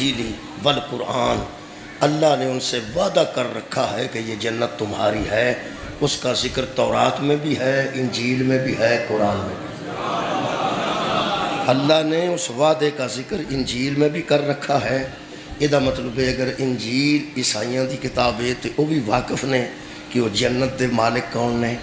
والانجیل والقرآن، اللہ نے ان سے وعدہ کر رکھا ہے کہ یہ جنت تمہاری ہے۔ اس کا ذکر تورات میں بھی ہے، انجیل میں بھی ہے، قرآن میں بھی۔ اللہ نے اس وعدے کا ذکر انجیل میں بھی کر رکھا ہے۔ یہ مطلب ہے اگر انجیل عیسائیاں دی کتاب ہے تو وہ بھی واقف نے کہ وہ جنت دے مالک کون نے۔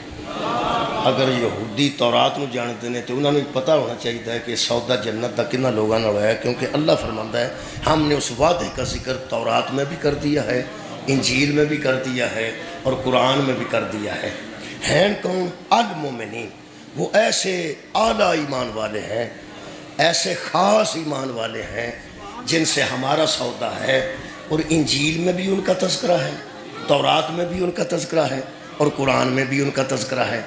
اگر یہودی تورات نو جانتے ہیں تو انہوں نے پتہ ہونا چاہیے کہ سودا جنت دا کنا لوگوں نے ہوا ہے، کیونکہ اللہ فرماتا ہے ہم نے اس وعدے کا ذکر تورات میں بھی کر دیا ہے، انجیل میں بھی کر دیا ہے، اور قرآن میں بھی کر دیا ہے۔ ہیں کون؟ المومنین، وہ ایسے اعلیٰ ایمان والے ہیں، ایسے خاص ایمان والے ہیں جن سے ہمارا سودا ہے، اور انجیل میں بھی ان کا تذکرہ ہے، تورات میں بھی ان کا تذکرہ ہے، اور قرآن میں بھی ان کا تذکرہ ہے۔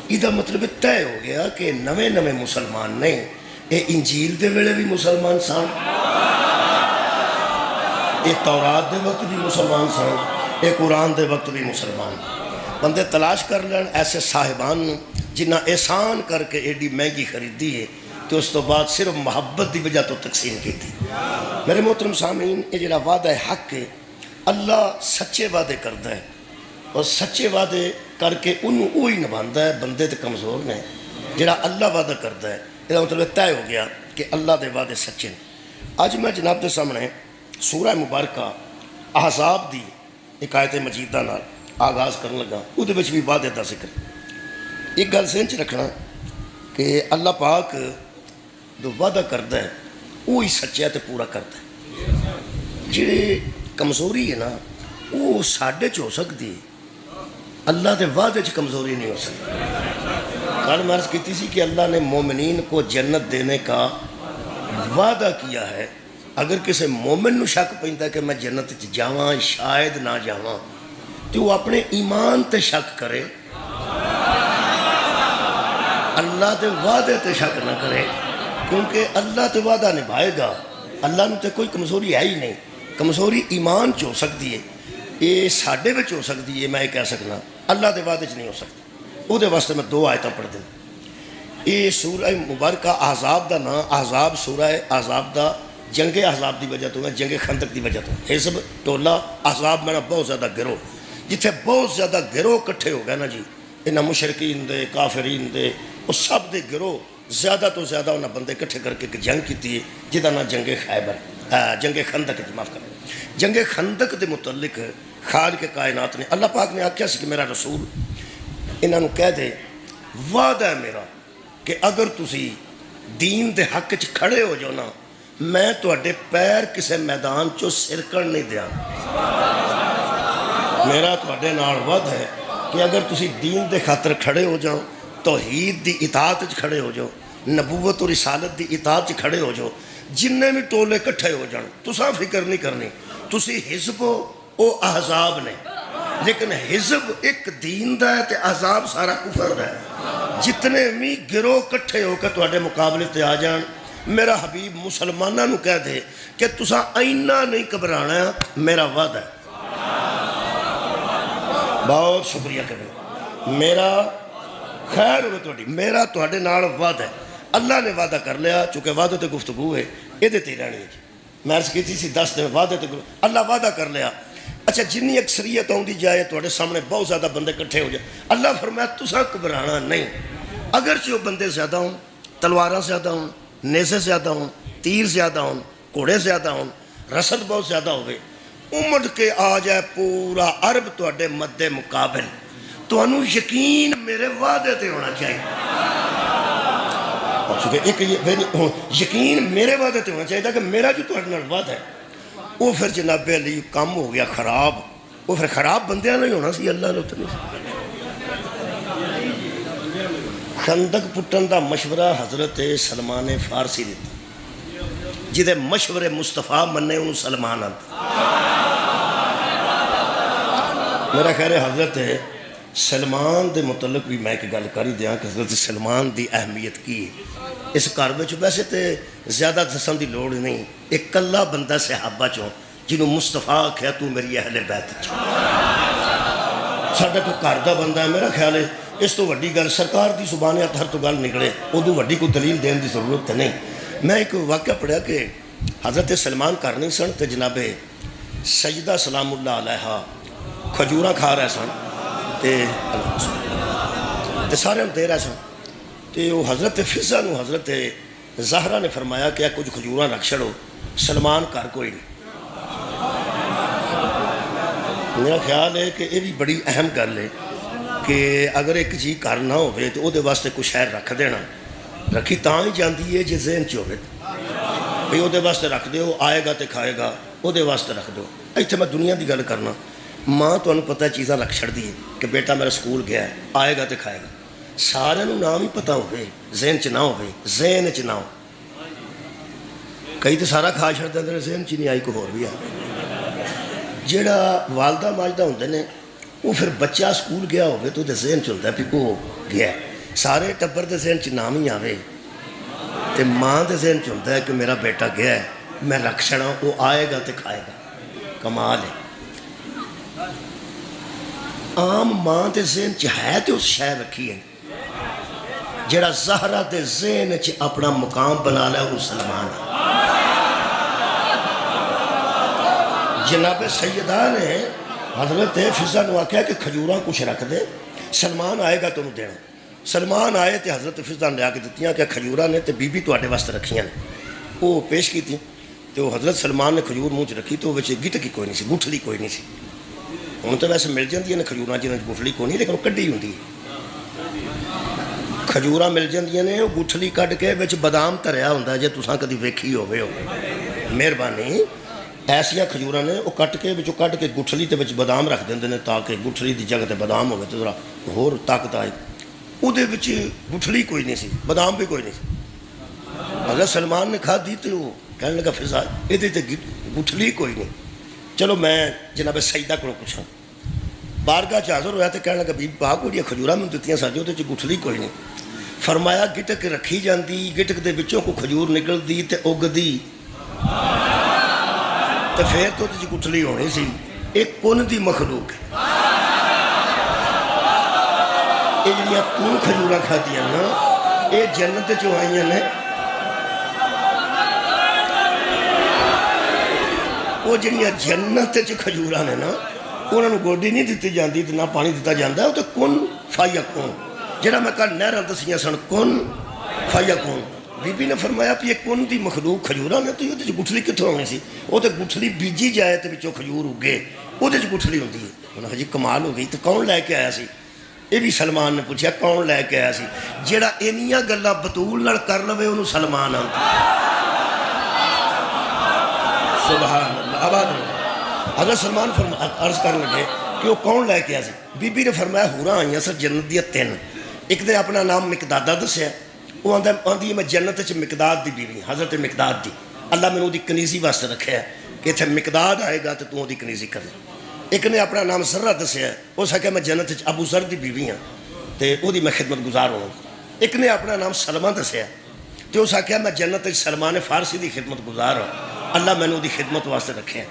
یہ مطلب طے ہو گیا کہ نویں نویں مسلمان نے یہ انجیل دے ویلے بھی مسلمان سن، یہ تورات دے وقت بھی مسلمان سن، یہ قرآن دے وقت بھی مسلمان۔ بندے تلاش کر لین ایسے صاحبان جنہ احسان کر کے ایڈی مہنگی خریدی ہے تو اس تو بعد صرف محبت دی وجہ تو تقسیم کی تھی۔ میرے محترم سامعین، یہ جڑا وعدہ حق ہے، اللہ سچے وعدے کرتا ہے، اور سچے وعدے کر کے انہوں وہی نبھاتا ہے۔ بندے تو کمزور نے، جڑا اللہ وعدہ کرتا ہے یہ مطلب طے ہو گیا کہ اللہ دے وعدے سچے ہیں۔ آج میں جناب دے سامنے سورہ مبارکہ احزاب دی ایک آیت مجیدہ نال آغاز کرنے لگا، وہ دے وچ بھی وعدے دا ذکر۔ ایک گل سمجھ رکھنا کہ اللہ پاک جو وعدہ کرتا ہے وہی سچا تے پورا کرتا ہے۔ جڑی کمزوری ہے نا وہ ساڈے چ ہو سکتی، اللہ دے وعدے چ کمزوری نہیں ہو سکتی۔ کل میں عرض کیتی سی کہ اللہ نے مومنین کو جنت دینے کا وعدہ کیا ہے۔ اگر کسی مومن نو شک پیندا ہے کہ میں جنت چ جاواں شاید نہ جاواں تو وہ اپنے ایمان تے شک کرے، اللہ دے وعدے تے شک نہ کرے، کیونکہ اللہ تے وعدہ نبھائے گا۔ اللہ نو تے کوئی کمزوری ہے ہی نہیں۔ کمزوری ایمان چ ہو سکتی ہے، یہ ساڈے وچ ہو سکتی ہے، میں یہ کہہ سکنا اللہ دے وعدے چ نہیں ہو سکتی۔ وہ دے واسطے میں دو آیتاں پڑھ دیں۔ یہ سورہ مبارکہ احزاب دا نام، احزاب سورہ احزاب دا جنگ احزاب دی وجہ تو ہے، جنگ خندق دی وجہ تو حزب ٹولہ احزاب میں بہت زیادہ گروہ، جتھے بہت زیادہ گروہ کٹھے ہو گئے نا جی، انہاں مشرکین دے کافرین دے وہ سب دے گروہ زیادہ تو زیادہ انہاں بندے کٹھے کر کے جنگ کیتی ہے جہاں نام جنگ خیبر، جنگ خندق دی، معاف کریں۔ جنگ خندق دے متعلق خالق کائنات نے اللہ پاک نے آکھیا سی کہ میرا رسول انہاں نو کہہ دے وعدہ ہے میرا کہ اگر تسی دین دے حق چ کھڑے ہو جاؤ نا میں تواڈے پیر کسے میدان چو سرکن نہیں دیاں۔ میرا تواڈے نال وعدہ ہے کہ اگر تسی دین دے خاطر کھڑے ہو جاؤ، توحید دی اطاعت چ کھڑے ہو جاؤ، نبوت اور رسالت دی اطاعت چ کھڑے ہو جاؤ، جننے بھی ٹولے کٹھے ہو جان تساں فکر نہیں کرنی، تسی حزب ہو او احزاب نے، لیکن حزب ایک دین دا ہے تے احزاب سارا کفر دا ہے۔ جتنے بھی گروہ کٹھے ہو کے تواڈے مقابلے تے آ جان، میرا حبیب مسلمانوں نو کہہ دے کہ تساں اینہ نہیں گھبرانا، میرا وعدہ ہے۔ بہت شکریہ کہ میرا خیر ہوئے تواڈی، میرا تواڈے نال وعدہ ہے۔ اللہ نے وعدہ کر لیا، چونکہ وعدے تے گفتگو ہے یہ تے رہنی ہے۔ میں عرض کیتی سی 10 دن وعدے تے اللہ وعدہ کر لیا۔ اچھا جنی اکثریت آؤں دی جائے تواڈے سامنے بہت زیادہ بندے کٹھے ہو جائے، اللہ فرمایا تساں گھبرانا نہیں، اگرچہ وہ بندے زیادہ ہوں، تلواراں زیادہ ہوں، نیزے زیادہ ہوں، تیر زیادہ ہوں، گھوڑے زیادہ ہوں، رسد بہت زیادہ ہوئے، امڑ کے آ جائے پورا عرب تواڈے مد مقابل، تو انہوں یقین میرے وعدے تے ہونا چاہیے۔ ایک یقین میرے وعدے تے ہونا چاہیے کہ میرا جو تواڈے نال وعدہ ہے وہ پھر جناب علی کام ہو گیا خراب، وہ پھر خراب بندیاں نہیں ہونا سی، اللہ نے اتنی خندق پٹن دا مشورہ حضرت سلمان فارسی دیتا، جدے مشورے مصطفیٰ مننے انہوں سلمان آتا۔ میرا خیر ہے حضرت سلمان دے متعلق بھی میں ایک گل کر ہی دیاں کہ حضرت سلمان دی اہمیت کی اس گھر وچ ویسے تے زیادہ دسن دی لوڑ نہیں، ایک کلا بندہ صحابہ چوں جنہوں مصطفیٰ آکھیا تو میری اہل بیت چوں، ساڈا کوئی گھر دا بندہ ہے۔ میرا خیال ہے اس تو وڈی گل سرکار دی زبان ہر تو گل نکلے ادو وڈی کو دلیل دین دی ضرورت نہیں۔ میں ایک واقعہ پڑھیا کہ حضرت سلمان کر نہیں سن تو جناب سجدہ سلام اللہ علیہ کھجوراں کھا رہے سن تے سارے دے رہے سن تے وہ حضرت فضا نو حضرت زہرا نے فرمایا کہ کچھ کھجوراں رکھ چھڑو سلمان کر کوئی نہیں. میرا خیال ہے کہ یہ بھی بڑی اہم گل ہے کہ اگر ایک چیز کر نہ ہوئے تو وہ واسطے کچھ شہر رکھ دینا. رکھی تاں ہی جاندی ہے جی ذہن چ ہوئے بھئی وہ واسطے رکھ دیو آئے گا تو کھائے گا وہ واسطے رکھ دو. اتنے میں دنیا کی گل کرنا ماں تمہیں پتہ چیزاں رکھ چھڑ دی ہے کہ بیٹا میرا سکول گیا ہے آئے گا تو کھائے گا. سارے نام ہی پتہ ہوئے ذہن چ نہ ہوئے ذہن چ نہ ہو. کئی تو سارا کھا چھڑ دیں ذہن چ نہیں آئی کوئی ہور بھی ہے. جیڑا والدہ ماجدہ ہوندے نے وہ پھر بچہ سکول گیا ہوئے تو ذہن چ ہوتا ہے کہ وہ گیا ہے. سارے ٹبر دے ذہن چ نام ہی آوے تو ماں دے ذہن چ ہوتا ہے کہ میرا بیٹا گیا ہے میں رکھ چھڑا وہ آئے گا تو کھائے گا. کمال ہے. عام ماں دے ذہن چ ہے تو اس شے رکھی ہے. جڑا زہرا دے ذہن چ اپنا مقام بنا لیا وہ سلمان ہے. جناب سیدہ نے حضرت فضا نو آکھیا کہ کھجوراں کچھ رکھ دے سلمان آئے گا تمہیں دینا. سلمان آئے تو حضرت فضا نے لیا کے دتیاں کہ کھجوراں نے تو بی بی تواڈے واسطے رکھیاں نے. وہ پیش کی تھی تو حضرت سلمان نے کھجور منہ چ رکھی تو وہ گٹکی کوئی نہیں سی گٹھلی کوئی نہیں سی. ہوں تو ویسے مل جاتی ہیں کھجوراں جنہیں گٹھلی کوئی نہیں لیکن وہ کڈی ہوتی ہے. کھجوراں مل جاندیاں نے وہ گٹھلی کڈ کے وچ بادام دھریا ہوندا ہے جے تساں کدی ویکھی ہوئے ہو. مہربانی ایسیا کھجوراں نے وہ کٹ کے وچوں کڈ کے گٹھلی تے وچ بادام رکھ دیندے نے تاکہ گٹھلی دی جگہ تے بادام ہوئے تو ذرا ہور طاقت آئے. وہ وچ گٹھلی کوئی نہیں سی بادام بھی کوئی نہیں سی. حضرت سلمان نے کھا دی تو وہ کہنے لگا فضا یہ گٹھلی کوئی نہیں. چلو میں جناب سیدہ کو پوچھا بارگاہ چ حاضر ہوا تو کہنے لگا بی پاک وہ کھجوراں میں دتیاں ساجو وہ گٹھلی کوئی نہیں. فرمایا گٹک رکھی جاندی گٹک دے وچوں کو کھجور نکلدی تے اگدی تو پھر تو گٹھلی ہونی سی. ایک کن دی مخلوق ہے. یہ جڑیاں تو کھجوراں کھادیاں نا یہ جنت چوں آئیاں نے. وہ جڑیاں جنت چ کھجوراں نے نا انہوں نے گوڈی نہیں دیتی جاندی نہ پانی دیتا جاندہ ہے. وہ تو کن فایا کون جڑا میں کل نہراں دسیاں سن کن فایا کون. بی بی نے فرمایا کہ یہ کن دی مخلوق کھجوراں نے تو یہ گٹھلی کتوں ہونی سی. وہ تو گٹھلی بیجی جائے تو وچوں کھجور اگے وہ گٹھلی ہوندی ہے. انہوں نے جی کمال ہو گئی تو کون لے کے آیا سی. یہ بھی سلمان نے پوچھا کون لے کے آیا سی. جڑا انیاں گلاں بطول نال کر لوے انہوں سلمان آتا. سبحان اللہ آباد ہو. حضرت سلمان عرض کرنے لگے کہ وہ کون لے کے آیا سی. بی بی نے فرمایا ہوراں آئیاں سر جنت دیا 3. ایک نے اپنا نام مقدادہ دسیا وہ آندھی میں جنت چ مقداد دی بیوی حضرت مقداد دی. اللہ میں دی کنیزی واسطے رکھا ہے کہ اتنے مقداد آئے گا تو تو دی کنیزی کر. ایک نے اپنا نام ذرہ دسیا اس آخیا میں جنت چ ابو ذر دی بیوی ہاں تو وہ دی میں خدمت گزار ہوں. ایک نے اپنا نام سلمہ دسیا تو اس آخیا میں جنت سلمان فارسی دی خدمت گزار ہوں. اللہ میں دی خدمت واسطے رکھے ہیں.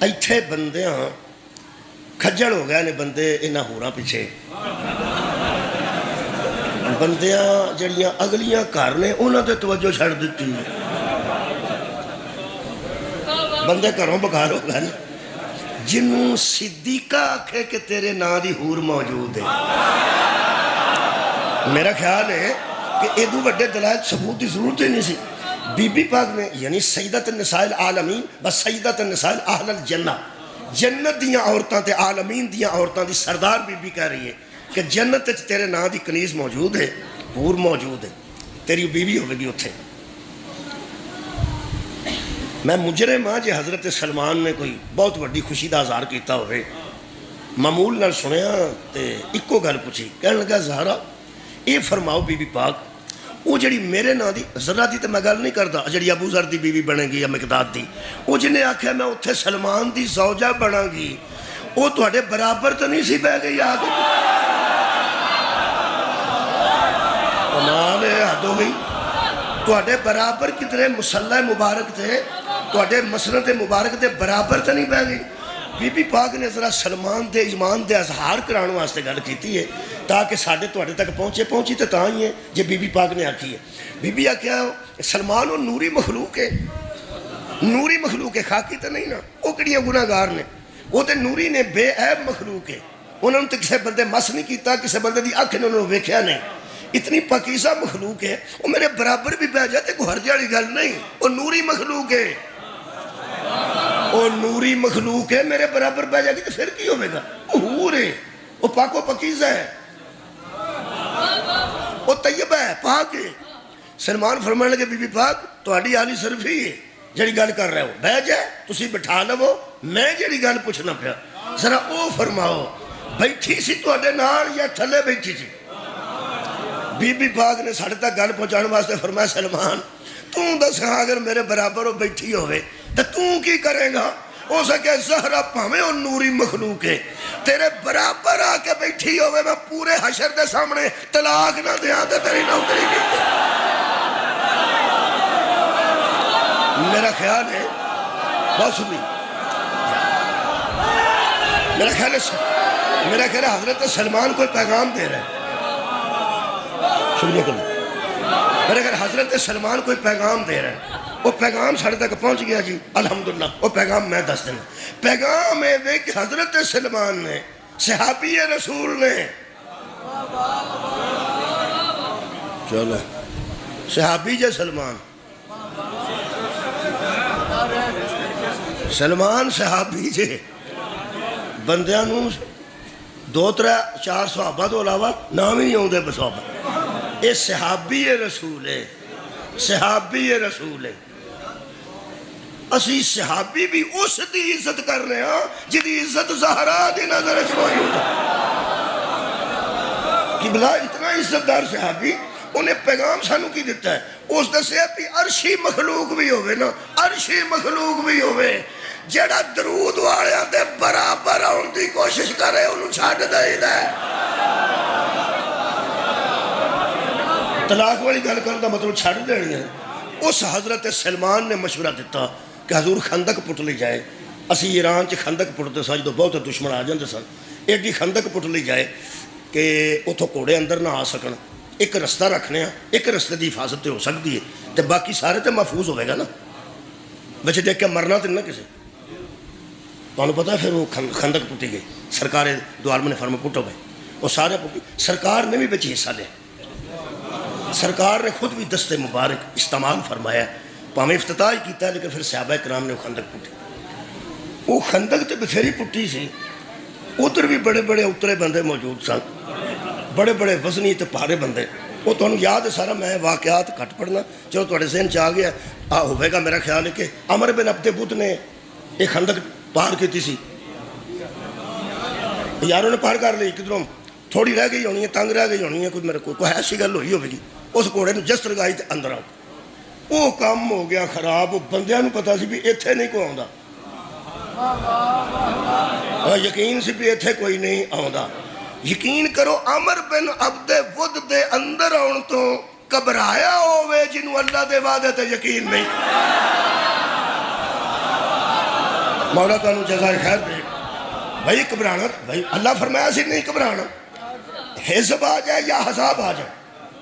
ایتھے بندیاں کھجڑ ہو گئے نے بندے انہاں ہوراں پیچھے. بندیاں جڑیاں اگلیاں گھر نے انہاں تے توجہ چھڑ دیتی. بندے گھروں بغار ہو گئے جنوں صدیقہ آکھے کہ تیرے نا دی حور موجود ہے. میرا خیال ہے کہ ادو وڈے دلائل ثبوت کی ضرورت ہی نہیں سی. بی بی پاک نے یعنی سیدت النساء العالمین بس سیدت النساء اہل الجنہ جنت دیاں عورتاں تے عالمین دیاں عورتاں دی سردار بی بی کہہ رہی ہے کہ جنت تیرے نا دی کنیز موجود ہے حور موجود ہے تیری بیوی ہوگی گی اتھے. میں مجرم ہاں جی حضرت سلمان نے کوئی بہت وڈی خوشی دا اظہار کیتا ہوئے معمول نال سنیا تے اکو گل پوچھی کہنے لگا زہرا یہ فرماؤ بی بی پاک وہ جڑی میرے نا دی ذرہ دی تو میں گل نہیں کرتا جڑی ابو ذر دی بیوی بنے گی یا مقداد دی وہ جنہیں آکھیا میں اتھے سلمان دی زوجہ بنا گی وہ تواڈے برابر تو نہیں سی بہ گئی آگے. کمال حد ہو گئی. تواڈے برابر کتنے مسلح مبارک تھے تواڈے مسند مبارک دے برابر تو نہیں بہ گئی. بی بی پاک نے ذرا سلمان دے ایمان دے اظہار کرانے واسطے گل کیتی ہے تاکہ ساڈے تواڈے تک پہنچی تو تاں ہی ہے جے بی بی پاک نے آکھی ہے. بی بی آکھیا سلمان وہ نوری مخلوق ہے نوری مخلوق ہے، خاکی تو نہیں نا، وہ کڑیاں گناہگار نے، وہ تے نوری نے، بے عیب مخلوق ہے، انہوں نے تو کسی بندے مس نہیں کیتا، کسی بندے دی اکھ نے انہوں نے ویکھیا نہیں، اتنی پاکیزہ مخلوق ہے، وہ میرے برابر بھی بہ جاتے کوئی حرج والی گل نہیں، وہ نوری مخلوق ہے، وہ نوری مخلوق ہے، میرے برابر بہ جائے گی تو پھر کی ہوئے گا؟ وہ حور ہے، وہ پاک و پاکیزہ ہے، وہ طیبہ ہے، پاک ہے۔ سلمان فرمانے لگے بی بی پاک تہاڈی آلی صرف ہی ہے جڑی گل کر رہے ہو، بہ جائے تسی بٹھا لو، میں جڑی گل پوچھنا پیا ذرا او فرماؤ بیٹھی سی تہاڈے نال یا تھلے بیٹھی سی؟ بی بی پاک نے ساڈے تک گل پہنچانے واسطے فرمایا سلمان توں دس اگر میرے برابر وہ بیٹھی ہوئے تو توں کی کرے گا؟ ہو سکے زہرہ پاویں وہ نوری مخلوق ہے تیرے برابر آ کے بیٹھی ہوئے میں پورے حشر دے سامنے طلاق نہ دیاں تے تیری نوکری کی۔ میرا خیال ہے بہت سنی، میرا خیال ہے حضرت سلمان کوئی پیغام دے رہے ہیں، شکریہ کرو، میرا خیال حضرت سلمان کوئی پیغام دے رہے ہیں، وہ پیغام ساڑھے تک پہنچ گیا جی الحمدللہ، وہ پیغام میں دس دینا، پیغام ہے کہ حضرت سلمان نے صحابی رسول نے چلو صحابی جے سلمان صحابی جے بندیاں نو 2-3-4 صحابہ تو علاوہ نام ہی نہیں ہوندے بصحابہ، یہ صحابی رسول ہے، صحابی رسول ہے۔ اسی صحابی بھی اس دی عزت کر رہے ہیں جدی عزت زہرا دی نظر موجود ہے کہ بلا اتنا عزت دار صحابی انہیں پیغام سانو کی دیتا ہے، اس دسے بھی عرشی مخلوق بھی ہوئے نا، عرشی مخلوق بھی ہوئے جڑا درود والے دے برابر آن دی کوشش کرے انہوں چھاڑ دے دے۔ طلاق والی گل کرنے دا مطلب چھاڑ دینی ہے۔ اس حضرت سلمان نے مشورہ دیتا کہ حضور خندق پٹ لی جائے، اسی ایران چ خندق پٹتے سن جدوں بہت دشمن آ جاندے سن، ایڈی خندق پٹ لی جائے کہ اتھوں گھوڑے اندر نہ آ سکن، ایک رستہ رکھنے ہیں، ایک رستے دی حفاظت ہو سکتی ہے تو باقی سارے تو محفوظ ہوئے گا نا، بچے دیکھ کے مرنا تو نہ کسی۔ تو انہوں پتا ہے پھر وہ خندق پٹی گئی، سرکار دو عالم نے فرما پٹو گئے، وہ سارے پٹی، سرکار نے بھی بچی حصہ لیا، سرکار نے خود بھی دست مبارک استعمال فرمایا، پاہمیں افتتاح ہی کیتا ہے لیکن پھر صحابہ کرام نے وہ خندق پٹی، وہ خندق تے بتھیری پٹی سی، ادھر بھی بڑے بڑے اترے بندے موجود سن، بڑے بڑے وزنی تے پارے بندے، وہ تو انہوں یاد ہے سارا، میں واقعات کٹ پڑھنا چلو توڑے ذہن چاہ گیا ہوئے گا۔ میرا خیال ہے کہ عمر بن عبد بت نے ایک خندق پار کی سی، یاروں نے پار کر لی، کدھروں تھوڑی رہ گئی ہونی ہے، تنگ رہ گئی ہونی ہے، کوئی میرے کوئی ایسی گل ہوئی ہوگی، اس گھوڑے نے جس لگائی تے اندر آؤ، وہ کام ہو گیا خراب، بندیاں نو پتا سی بھی ایتھے نہیں کوئی آوندا، یقین سی بھی ایتھے کوئی نہیں آوندا۔ یقین کرو عمر بن عبد ود دے اندر آن تو گھبرایا ہوئے جنہوں اللہ دے وعدے تے یقین نہیں۔ مولا تعالیٰ جزائے خیر دے، بھائی گھبرانا، بھائی اللہ فرمایا سی نہیں گھبرانا، حزب آ جائے یا حزاب آ جائے،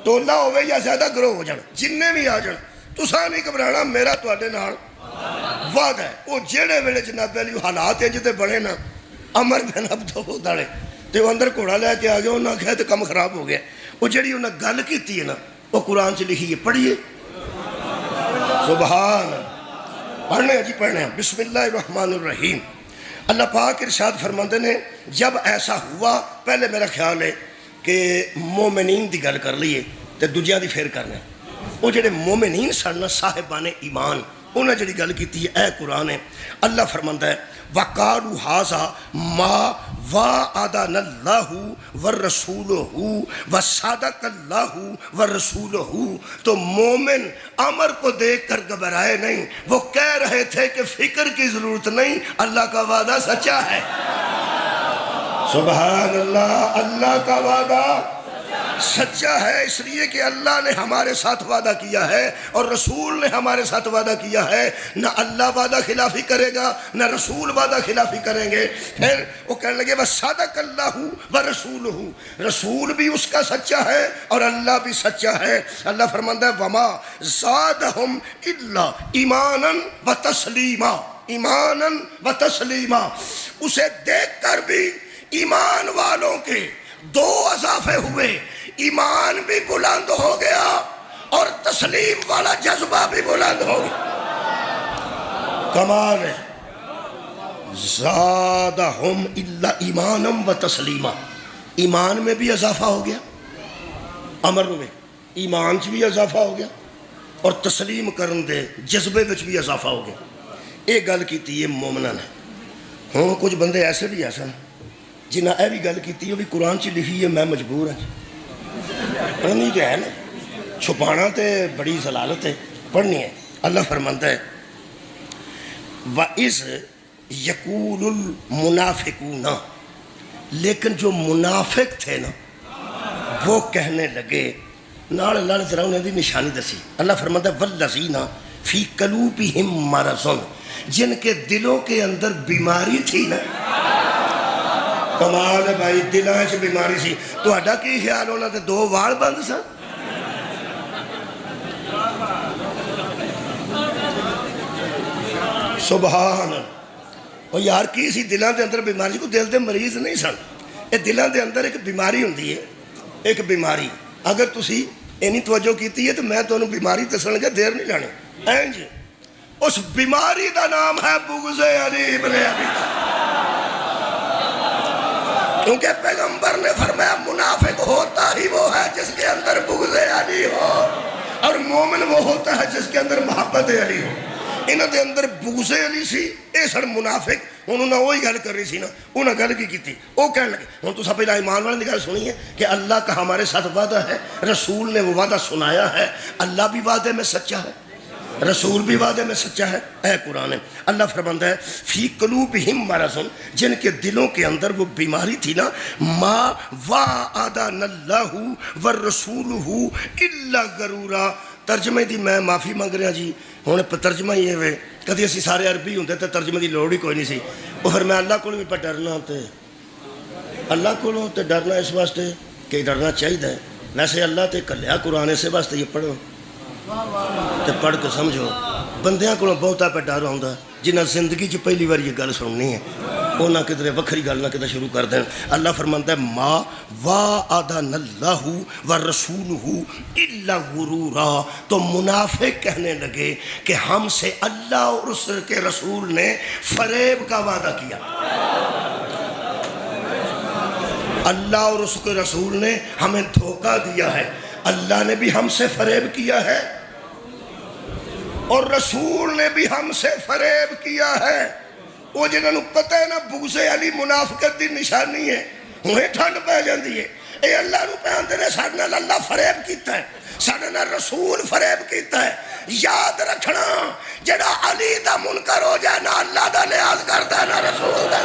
ٹولہ ہوئے یا زیادہ گروہ ہو جائے، جننے بھی آ جائے، تساں نہیں گھبرانا، میرا تواڈے نال وعدہ ہے۔ وہ جیڑے ویلے جناب علی حالات ہیں جتے بڑے نا، عمر بن عبد ود والے تے وہ اندر گھوڑا لے کے آ گیا، انہاں کہا تے کم خراب ہو گیا، وہ جڑی انہاں گل کیتی ہے نا وہ قرآن سے لکھی ہے، پڑھیے سبحان پڑھنے ہیں جی پڑھنے ہیں۔ بسم اللہ الرحمن الرحیم، اللہ پاک ارشاد فرماندے نے جب ایسا ہوا، پہلے میرا خیال ہے کہ مومنین دی گل کر لیے تے دوجیاں دی پھر کرنا ہے، وہ جڑے مومنین سن صاحبان ایمان انہیں جڑی گل کیتی ہے، اے قرآن ہے، اللہ فرماندہ ہے وَقَالُوا هَذَا مَا وَعَدَنَا اللَّهُ وَالرَّسُولُهُ وَصَدَقَ اللَّهُ وَالرَّسُولُهُ۔ تو مومن عمر کو دیکھ کر گھبرائے نہیں، وہ کہہ رہے تھے کہ فکر کی ضرورت نہیں، اللہ کا وعدہ سچا ہے۔ سبحان اللہ، اللہ کا وعدہ سچا ہے اس لیے کہ اللہ نے ہمارے ساتھ وعدہ کیا ہے اور رسول نے ہمارے ساتھ وعدہ کیا ہے. نہ اللہ وعدہ خلافی کرے گا نہ رسول وعدہ خلافی کریں گے. پھر وہ کہنے لگے وَصَدَقَ اللَّهُ وَرَسُولُهُ، رسول بھی اس کا سچا ہے اور اللہ بھی سچا ہے. اللہ فرماتا ہے وَمَا زَادَهُمْ إِلَّا إِيمَانًا وَتَسْلِيمًا، ایماناً وتسلیما. اسے دیکھ کر بھی ایمان والوں کے دو اضافے ہوئے، ایمان بھی بلند ہو گیا اور تسلیم والا جذبہ بھی بلند ہو گیا. کمال ہے. زادہم الا ایمانا و تسلیما، ایمان میں بھی اضافہ ہو گیا، امر میں ایمان چ بھی اضافہ ہو گیا اور تسلیم کرن دے جذبے وچ بھی اضافہ ہو گیا. یہ گل کی مومناں نے. ہوں کچھ بندے ایسے بھی ہیں سن جنہیں یہ بھی گل کی وہ بھی قرآن چ لکھی ہے، میں مجبور ہوں پڑھنی تو ہے نا، چھپانا تے بڑی ضلالت ہے، پڑھنی ہے. اللہ فرماتا ہے وَإِذْ يَقُولُ الْمُنَافِقُونَ، لیکن جو منافق تھے نا وہ کہنے لگے، نال اللہ نے ذرا انہیں دی نشانی دسی. اللہ فرماتا ہے وَالَّذِينَ فِي قُلُوبِهِم مَرَضٌ، جن کے دلوں کے اندر بیماری تھی نا. کمال ہے بھائی، دلوں سے بیماری سی. تو اڈا کی خیال ہونا تے دو وال بند سن. سبحان. اور یار کی سی دلوں دے اندر بیماری، کو دل دے مریض نہیں سن. یہ دلوں دے اندر ایک بیماری ہوندی ہے، ایک بیماری. اگر تسی اینی توجہ کیتی ہے تو میں تو انہوں بیماری دسن لگا، دیر نہیں لانے. اینج اس بیماری دا نام ہے بغض علی ابن ابی طالب. کیونکہ پیغمبر نے فرمایا منافق ہوتا ہی وہ ہے جس کے اندر بغض علی ہو، اور مومن وہ ہوتا ہے جس کے اندر محبت علی ہو. انہوں دے اندر بغض علی سی، اے سن منافق. انہوں نے وہی گل کر رہی سی نا، انہوں نے گل کی تھی. وہ کہنے لگے ہوں تو سب پہلے ایمان والے کی گل سنی ہے کہ اللہ کا ہمارے ساتھ وعدہ ہے، رسول نے وہ وعدہ سنایا ہے. اللہ بھی وعدے میں سچا ہے، رسول بھی وعدے میں سچا ہے. اے قرآن. اللہ فرماتا ہے فی قلوبہم مرض، جن کے دلوں کے اندر وہ بیماری تھی نا، ما وعدنا اللہ والرسولہ الا غرورا. ترجمے دی میں معافی مانگ رہا جی. ہوں ترجمہ ہی ہے، کدی اسی سارے عربی ہوندے تو ترجمے دی لوڑ ہی کوئی نہیں سی. وہ پھر میں اللہ کو بھی پہ ڈرنا، تے اللہ کو تے ڈرنا اس واسطے کہ ڈرنا چاہیے. ویسے اللہ تے کلیا قرآن اسے واسطے یہ پڑھو تے پڑھ کے سمجھو. بندیاں کو بہتا پہ ڈر آتا جنہیں زندگی چ پہلی بار یہ گل سننی ہے، وہ نہ کدھر وکھری گل نہ کدھر شروع کر دیں. اللہ فرماتا ہے ما وعدنا اللہ ورسولہ الا غرورا. تو منافق کہنے لگے کہ ہم سے اللہ اور اس کے رسول نے فریب کا وعدہ کیا. اللہ اور اس کے رسول نے ہمیں دھوکہ دیا ہے. اللہ نے بھی ہم سے فریب کیا ہے اور رسول نے بھی ہم سے فریب کیا ہے. وہ جنہوں پتہ ہے نا بغض علی منافقت دی نشانی ہے، انہیں ٹھنڈ پہ جاندی ہے. اے اللہ نو پہ آندے نے ساڑھے نال اللہ فریب کیتا ہے، ساڑھے نال رسول فریب کیتا ہے. یاد رکھنا جڑا علی دا منکر ہو جائے نہ اللہ دا لحاظ کرتا ہے نہ رسول دا.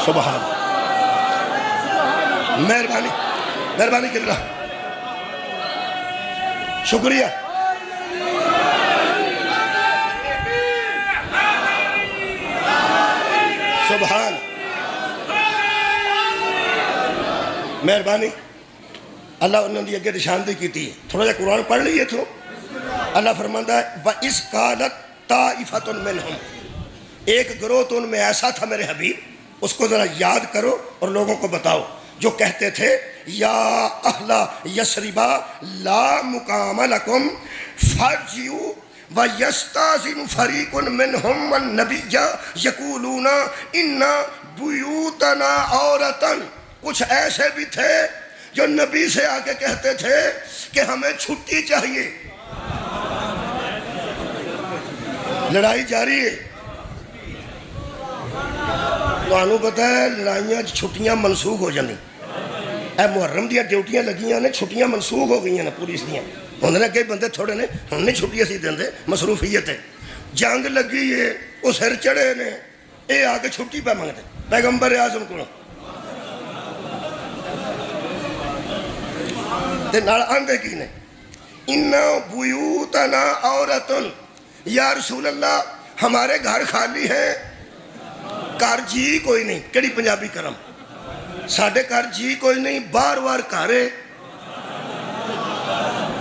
سبحان. مہربانی مہربانی کرنا، شکریہ. سبحان. مہربانی. اللہ انہوں نے اگے نشاندہی کی تھی. تھوڑا جا قرآن پڑھ لیے تو اللہ فرماتا ہے وَإِذْ قَالَتْ طَائِفَةٌ مِّنْهُمْ، ایک گروہ تو ان میں ایسا تھا میرے حبیب، اس کو ذرا یاد کرو اور لوگوں کو بتاؤ، جو کہتے تھے یا اہل یثرب لا مقام لکم فارجعوا وَيَسْتَأْذِنُ فَرِيقٌ مِّنْهُمْ النَّبِيَّ يَقُولُونَ إِنَّ بُيُوتَنَا عَوْرَةً. کچھ ایسے بھی تھے جو نبی سے آ کے کہتے تھے کہ ہمیں چھٹی چاہیے. لڑائی جاری ہے. تو پتہ ہے لڑائیاں چھٹیاں منسوخ ہو جاندی. اے محرم دیا ڈیوٹیاں لگیاں نے، چھٹیاں منسوخ ہو گئی ہیں پولیس دیا. ہوں نے کئی بندے تھوڑے نے ہوں نہیں چھٹی اسی دیں، مصروفیت ہے. جنگ لگی ہے، وہ سر چڑھے نے، یہ آ کے چھٹی پہ منگتے پیغمبر اعظم کو. تے نال آندے کی نے اِنَّا بُيُوتَنَا عَوْرَةٌ یا رسول اللہ ہمارے گھر خالی ہیں، گھر جی کوئی نہیں. کیڑی پنجابی کرم ساڈے گھر جی کوئی نہیں، بار بار گھرے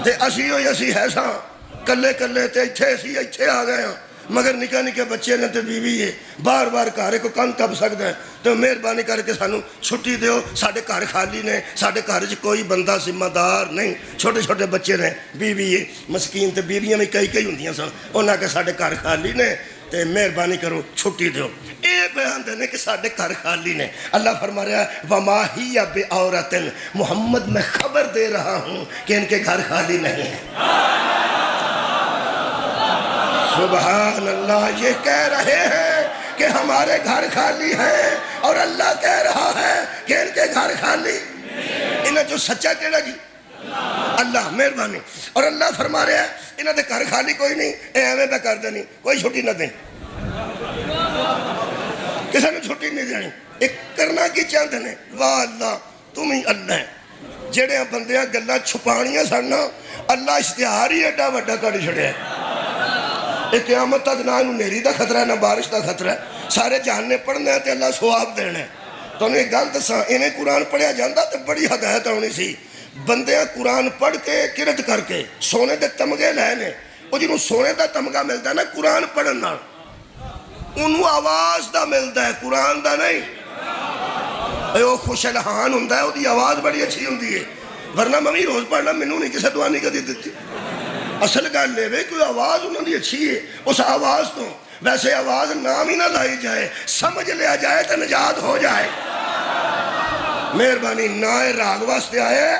تے اسی ہوئی اسی ہے ساں کلے کلے تے ایتھے آ گئے ہاں، مگر نکے نکے بچے نے تے بیوی ہے، بار بار گھرے کو کن کب سکتا ہے. تو مہربانی کر کے سانو چھٹی دیو، ساڈے گھر خالی نے، ساڈے گھر کوئی بندہ ذمہ دار نہیں، چھوٹے چھوٹے بچے نے، بیوی ہے مسکین تے بیویاں بھی کئی ہوندیاں سن، انہاں کے ساڈے گھر خالی نے تے مہربانی کرو چھٹی دیو. اے بیان دینے کہ ساڈے گھر خالی نے. اللہ فرما رہا ہے وَمَا هِيَ بِعَوْرَةٍ، محمد میں خبر دے رہا ہوں کہ ان کے گھر خالی نہیں ہے. سبحان اللہ. یہ کہہ رہے ہیں کہ ہمارے گھر خالی ہیں اور اللہ کہہ رہا ہے کہ ان کے گھر خالی. انہیں جو سچا کہنا جی اللہ مہربانی. اور اللہ فرما رہا ہے انہوں نے گھر خالی کوئی نہیں، اے ایویں پہ کر دینی، کوئی چھٹی نہ دیں، کسی نے چھٹی نہیں دینی. ایک کرنا کی چاہتے ہیں واہ اللہ تم ہی اللہ ہے. جڑے بندیاں گلاں چھپانیاں سن اللہ اشتہار ہی ایڈا وڈا کر چھڑیا ہے. ایک قیامت تک نہ نیری دا خطرہ ہے نہ بارش دا خطرہ ہے، سارے جاننے پڑھنے ہیں تے اللہ سواب دینے. تو انہیں ایک گل دساں انہیں قرآن پڑھیا جاندہ تے بڑی ہدایت ہونی سی. بندیاں قرآن پڑھ کے کرت کر کے سونے دے تمغے لے وہ جنہوں سونے دا تمغہ ملتا ہے نا قرآن پڑھن نال انہوں آواز دا ملتا ہے، قرآن دا نہیں. وہ خوش الہان ہوندہ ہے، وہ دی آواز بڑی اچھی ہوندی ہے. ورنہ میں روز پڑھنا منوں نہیں کسے دعا نہیں کدی دیتی. اصل گل لے وے کوئی آواز انہوں دی اچھی ہے، اس آواز تو ویسے آواز نام ہی نہ لائی جائے، سمجھ لیا جائے تو نجات ہو جائے. مہربانی. نہ راگ واسطے آیا ہے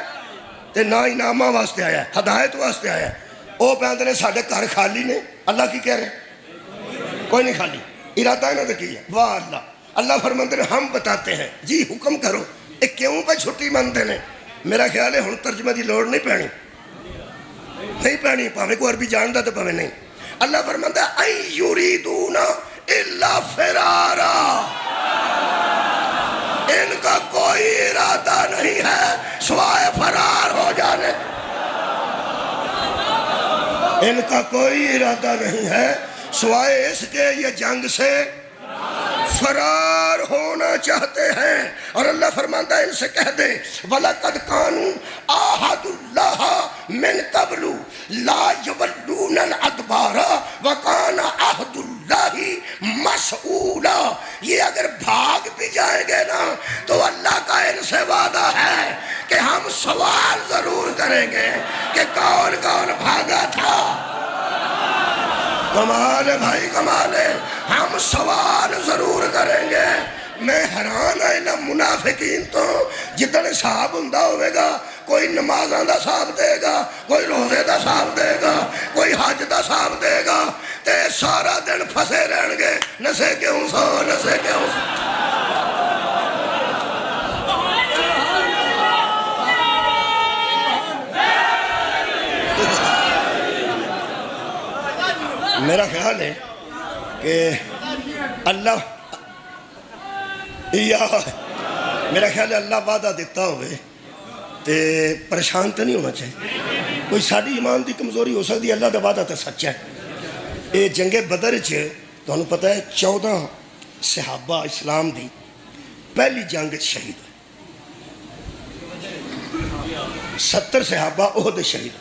تے نہ انعامہ واسطے آیا ہے، ہدایت واسطے آیا ہے. وہ پہنتے نے ساڑھے گھر خالی نے. اللہ کی کہہ رہے کوئی نہیں خالی. ارادہ انہوں نے کی ہے واہ اللہ. اللہ فرماتے ہیں ہم بتاتے ہیں جی حکم کرو. ایک کیوں پہ چھٹی مانتے ہیں؟ میرا خیال ہے ہن ترجمہ دی لوڑ نہیں پہنی، نہیں پہنی، پاوے کو عربی جانتا تو پاوے نہیں. اللہ فرماتا ہے اَن یُریدُونَ إِلَّا فِرَارًا، ان کا کوئی ارادہ نہیں ہے سوائے فرار ہو جانے. ان کا کوئی ارادہ نہیں ہے سوائے اس کے یہ جنگ سے فرار ہونا چاہتے ہیں. اور اللہ فرماتا ہے ان سے کہہ دے وَلَقَدْ كَانُوا عَاهَدُوا اللَّهَ مِن قَبْلُ لَا يُوَلُّونَ الْأَدْبَارَ وَكَانَ عَهْدُ اللَّهِ مَسْئُولًا. یہ اگر بھاگ بھی جائیں گے نا تو اللہ کا ان سے وعدہ ہے کہ ہم سوال ضرور کریں گے کہ کون کون بھاگا تھا. کمال ہے بھائی کمال ہے. ہم سوال ضرور کریں گے. میں حیران ہے نہ منافقین تو جتنے صاحب ہندہ ہوئے گا، کوئی نمازاں دا صاحب دے گا، کوئی روزے دا صاحب دے گا، کوئی حج دا صاحب دے گا، تے سارا دن پھسے رہن گے نسے کیوں سو نسے کیوں سو. میرا خیال ہے کہ اللہ میرا خیال ہے اللہ وعدہ دیتا ہوئے تے پریشان تو نہیں ہونا چاہیے. کوئی ساری ایمان دی کمزوری ہو سکتی، اللہ دا وعدہ تو سچا ہے. یہ جنگ بدر تو انہوں پتہ ہے 14 صحابہ اسلام دی پہلی جنگ شہید، 70 صحابہ احد شہید.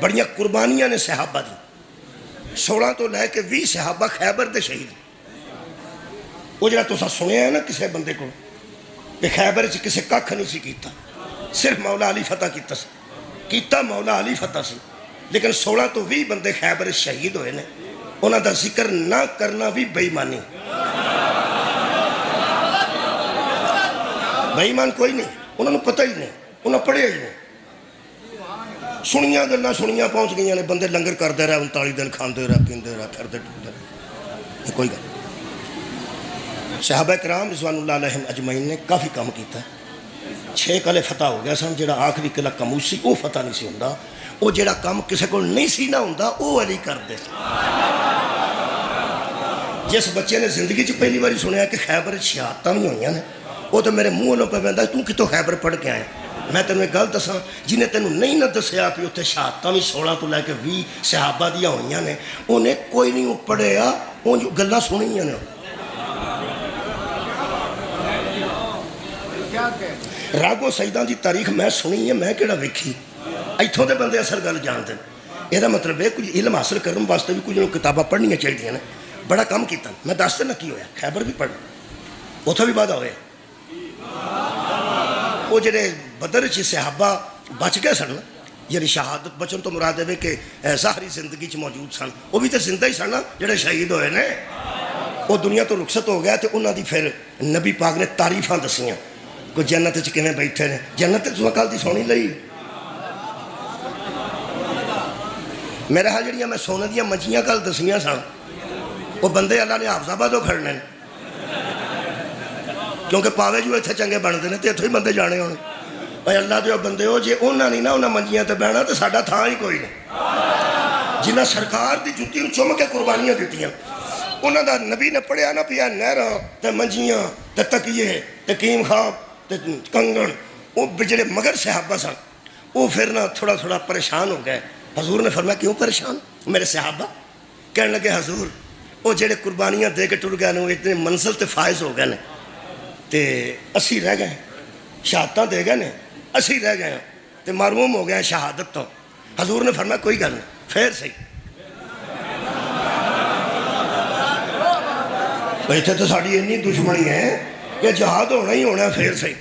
بڑیاں قربانیاں نے صحابہ دی. 16 تو لے کے 20 صحابہ خیبر دے شہید. وہ جڑا تسا سنیا ہے نا کسے بندے کو کہ خیبر کسے ککھ نہیں سی کیتا، صرف مولا علی فتح کیتا مولا علی فتح سی. لیکن 16 تو 20 بندے خیبر شہید ہوئے نے. انہاں دا ذکر نہ کرنا بھی بے ایمانی. بے ایمان کوئی نہیں، انہوں نے پتہ ہی نہیں، انہوں نے پڑھیا ہی نہیں. سنیاں گلنا سنیاں پہنچ گئی نے. بندے لنگر کردے رہے 39 دن کھاندے رہے پیندے رہے پھردے ٹردے رہے. کوئی گل صحابہ کرام رضوان اللہ علیہم اجمعین نے کافی کام کیتا ہے. 6 قلعے فتح ہو گیا سن. جڑا آخری قلعہ کموسی وہ فتح نہیں سی ہوندا. وہ جڑا کام کسے کو نہیں سی نہ ہوندا وہ علی کردے. جس بچے نے زندگی چ پہلی باری سنیا کہ خیبر شہادتاں بھی ہوئیاں نے، وہ تو میرے منہ نوں پہ ویندا تو کتوں خیبر پڑھ کے آئے. میں تینوں ایک گل دساں، جنہیں تینوں نہیں نہ دسیا بھی اتنے شہادتاں بھی 16 تو لے کے 20 صحابہ دیا ہوئی نے، انہیں کوئی نہیں پڑھیا، وہ گلاں سنیاں نے، راگو سجدہ دی تاریخ میں سنی ہے، میں کیڑا ویکھی، ایتھوں دے بندے اثر گل جانتے ہیں۔ یہ مطلب ہے کچھ علم حاصل کرنے واسطے بھی کچھ کتاباں پڑھنیاں چاہیے نے، بڑا کم کیتا، میں دستے نہ کی ہویا، خیبر بھی پڑھ، اتھوں بھی وعدہ ہوئے، وہ جڑے بدر چ صحابہ بچ گئے سن، یعنی شہادت بچن تو مراد ہے کہ ظاہری زندگی چ موجود سن، وہ بھی تو زندہ ہی سن جڑے شہید ہوئے نے، وہ دنیا تو رخصت ہو گیا، تو انہوں دی پھر نبی پاک نے تعریفاں دسیاں، کوئی جنت چ کیویں بیٹھے نے، جنت تساں کل دی سونی لئی، میرا حال جڑیاں میں سونے دیاں منجیاں کل دسیاں سن، وہ بندے اللہ نے حافظ آبادوں کھڑنے ہیں، کیونکہ پاوے جو اتنے چنگے بنتے ہیں تو اتوں ہی بندے جانے ہونے، بھائی اللہ دے بندے ہو، جے انہاں نہیں نہ انہاں منجیاں تے بہنا تو ساڈا تھاں ہی کوئی نہیں، جنہاں سرکار دی جُتی نوں چم کے قربانیاں دیتیاں، انہاں دا نبی نے پڑھیا نہ پیا نہراں تے منجیاں تے تکیے تے کیم خواب تے کنگن، وہ جڑے مگر صحابہ سن، وہ پھر نہ تھوڑا تھوڑا پریشان ہو گئے، حضور نے فرمایا کیوں پریشان میرے صحابہ؟ کہنے لگے حضور وہ جڑے قربانیاں دے کے ٹر گئے نے، وہ اتنے منزل تے فائز ہو گئے نے، تے اسی رہ گئے، شہادتاں دے گئے نے، اسی رہ گئے تے محروم ہو گئے شہادت تو۔ حضور نے فرمایا کوئی گل نہیں، پھر صحیح، اتنے تو ساری اینی دشمنی ہے کہ جہاد ہونا ہی ہونا، پھر صحیح۔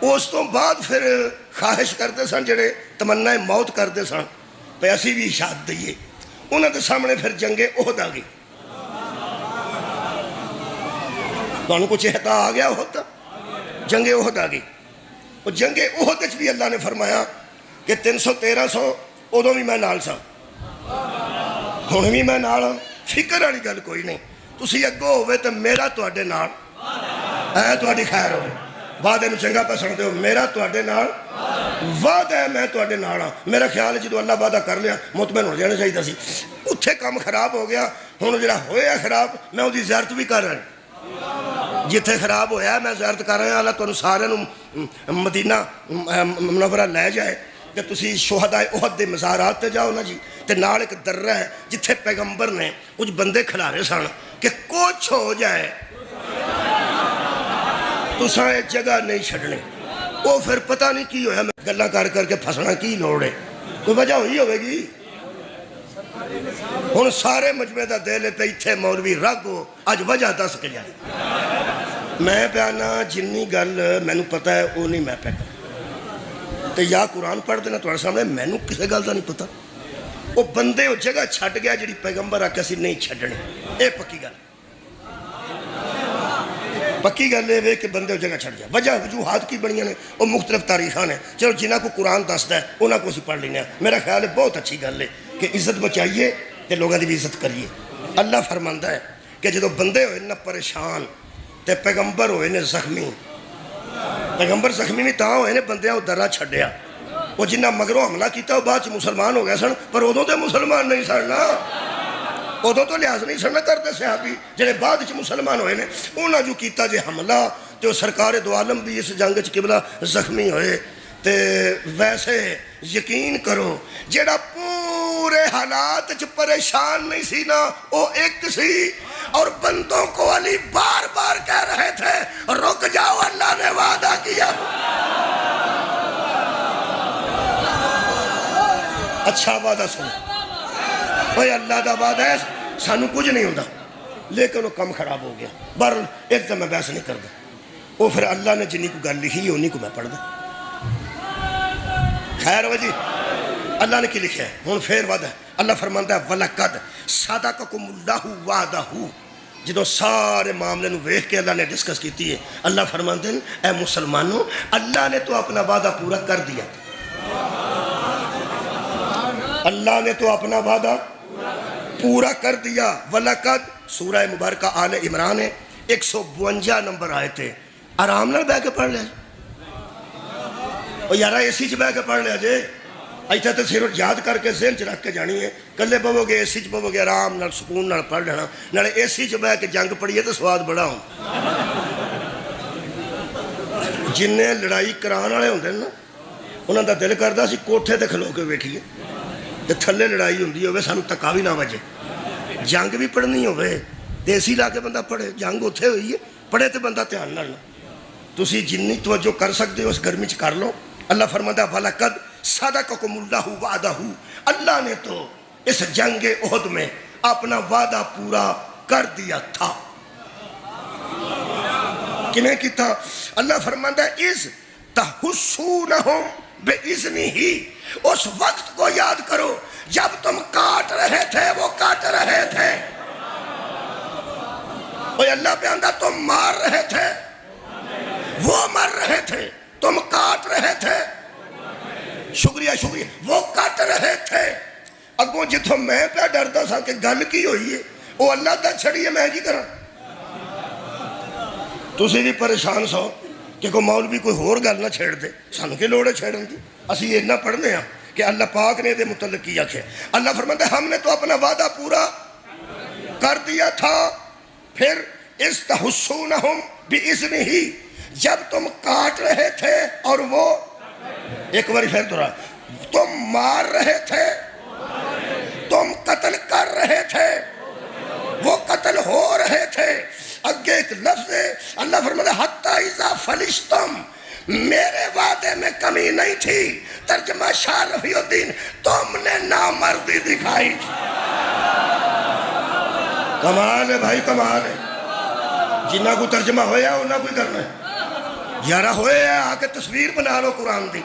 اس تو بعد پھر خواہش کرتے سن جڑے تمنا موت کرتے سن پہ اسی بھی شہادت دئیے، انہوں کے سامنے پھر جنگ احد آ گئی، تو کچھ احتا آ گیا ہوتا، جنگ احد آ گئی، وہ جنگ احد بھی اللہ نے فرمایا کہ 300-1300 ادوں بھی میں نال سا، ہن بھی میں نال ہاں، فکر والی گل کوئی نہیں، تسی اگوں ہوئے تو میرا تواڈے نال ہے، تواڈی خیر ہوئے، وعدے نوں چنگا پسندتے ہو، میرا تواڈے نال وعدہ ہے، میں تواڈے نال ہاں۔ میرا خیال ہے جدو اللہ وعدہ کر لیا مطمئن ہو جانا چاہیے سی، اتھے کام خراب ہو گیا، ہن جڑا ہویا خراب میں وہ زیارت بھی کر رہا، جتھے خراب ہویا میں زیارت کر رہا، اللہ تانوں سارے مدینہ منورہ لے جائے کہ تسی شہداء احد دے مزارات تے جاؤ نا جی، تے نال ایک درہ ہے جتھے پیغمبر نے کچھ بندے کھلارے سن کہ کچھ ہو جائے تساں ایک جگہ نہیں چھڑنے، وہ پھر پتہ نہیں کی ہویا، میں گلہ کر کے پھسنا کی لوڑ ہے، کوئی وجہ ہوئی ہوئے گی، ہن سارے مجمع دا دل پہ اتھے مولوی رگ ہو، آج وجہ دس کے جائے، میں پیانا جنی گل مینوں پتہ ہے وہ نہیں میں پہ تو یا قرآن پڑھ دینا تمہارے سامنے، مینوں کسے گل دا نہیں پتہ، وہ بندے وہ جگہ چھٹ گیا جڑی پیغمبر آکھیا سی نہیں چھڈنی، اے پکی گل، پکی گل ہے کہ بندے وہ جگہ چھٹ گیا، وجہ وجوہات کی بڑیاں نے، وہ مختلف تاریخاں نے، چلو جنہ کو قرآن دستا ہے انہاں کو اسی پڑھ لینا، میرا خیال ہے بہت اچھی گل ہے کہ عزت بچائیے تے لوگوں دی بھی عزت کریے۔ اللہ فرماندا ہے کہ جدو بندے ہوئے نہ پریشان تے پیغمبر ہوئے نے زخمی، پیغمبر زخمی بھی تاں ہوئے نے بندیاں وہ درہ چھڑیا، وہ جنہ مگروں حملہ کیتا وہ بعد مسلمان ہو گئے سن، پر ادوں تے مسلمان نہیں سن نا، ادوں تو لحاظ نہیں سن کرتے صحابی جڑے بعد مسلمان ہوئے نے، انہاں جو کیتا جے حملہ تو سرکار دو عالم بھی اس جنگ قبلہ زخمی ہوئے، تے ویسے یقین کرو جڑا پورے حالات پریشان نہیں سی نا وہ ایک سی، اور بندوں کو علی بار بار کہہ رہے تھے رک جاؤ اللہ نے وعدہ کیا، اچھا وعدہ سنو بھائی اللہ دا وعدہ ہے سانو کچھ نہیں ہوتا، لیکن وہ کم خراب ہو گیا، بہرحال ایک تو میں بحث نہیں کرتا، وہ پھر اللہ نے جنہی کو گل لکھی ہے انہی کو میں پڑھ دا، خیر ہو جی، اللہ نے کی لکھا ہے، ہون پھر وعدہ ہے، اللہ فرماندا ہے وَلَقَدْ صَدَقَكُمُ اللَّهُ وَعْدَهُ، جدو سارے معاملے نو ویکھ کے اللہ نے ڈسکس کیتی ہے، اللہ فرماندے ہیں اے مسلمانوں اللہ نے تو اپنا وعدہ پورا کر دیا، اللہ نے تو اپنا وعدہ پورا کر دیا، وَلَقَدْ سورہ مبارکہ آل عمران ہے 152 نمبر آئے تھے، آرام نہ بہ کے پڑھ لیا اور یارہ اے سی چ بہ کے پڑھ لیا جے، ایتھے تو صرف یاد کر کے ذہن چ رکھ کے جانی ہے، کلے پو گے اے سی چ پو گے آرام نال سکون نال پڑھ لینا، نالے اے سی چ بہ کے جنگ پڑھیے تو سواد بڑا ہوں، جنہیں لڑائی کران والے ہوندے نا انہوں کا دل کرتا سی کوٹھے تے کھلو کے بیٹھیے تے تھلے لڑائی ہوندی ہوئے سانو تکا بھی نہ وجے جنگ بھی پڑھنی ہوئے دیسی لا کے بندہ پڑھے جنگ اتھے ہوئی ہے پڑھے تے بندہ دھیان نہ تسی جنی توجہ کر سکتے ہو اس گرمی چ کر لو اللہ فرماتا وَلَقَدْ صَدَقَكُمُ اللَّهُ وَعْدَهُ اللہ نے تو اس جنگ احد میں اپنا وعدہ پورا کر دیا تھا کنہیں کی تھا اللہ فرماتا ہے اِذْ تَحُسُّونَهُمْ بِإِذْنِهِ اس وقت کو یاد کرو جب تم کاٹ رہے تھے وہ کاٹ رہے تھے اوہ اللہ پہ آندہ تم مار رہے تھے وہ مر رہے تھے تم کاٹ رہے تھے شکریہ شکریہ وہ کاٹ رہے تھے اگوں جتوں میں پہ ڈرتا سا کہ گل کی ہوئی ہے وہ اللہ دا چھڑی ہے میں کی کرا تسی بھی پریشان سو کہ کوئی مولوی کوئی ہور گل نہ چھیڑ دے سانو کے لوڑے چھیڑن دی اسی یہ نہ پڑھنے ہیں کہ اللہ پاک نے دے متعلق کیا کیا اللہ فرماتا ہے ہم نے تو اپنا وعدہ پورا کر دیا تھا پھر استحسونہم بِإِذْنِهِ جب تم کاٹ رہے تھے اور وہ ایک باری پھر دورا تم مار رہے تھے تم قتل کر رہے تھے وہ قتل ہو رہے تھے اگے ایک لفظ ہے اللہ فرماتا ہے حتی اذا فلشتم میرے وعدے میں کمی نہیں تھی ترجمہ شاہ رفیع الدین تم نے نامردی دکھائی کمال ہے بھائی کمال ہے جنہ کو ترجمہ ہویا انہا کوئی کرنا ہے یارہ ہوئے ہے آکے تصویر بنا لو قرآن دی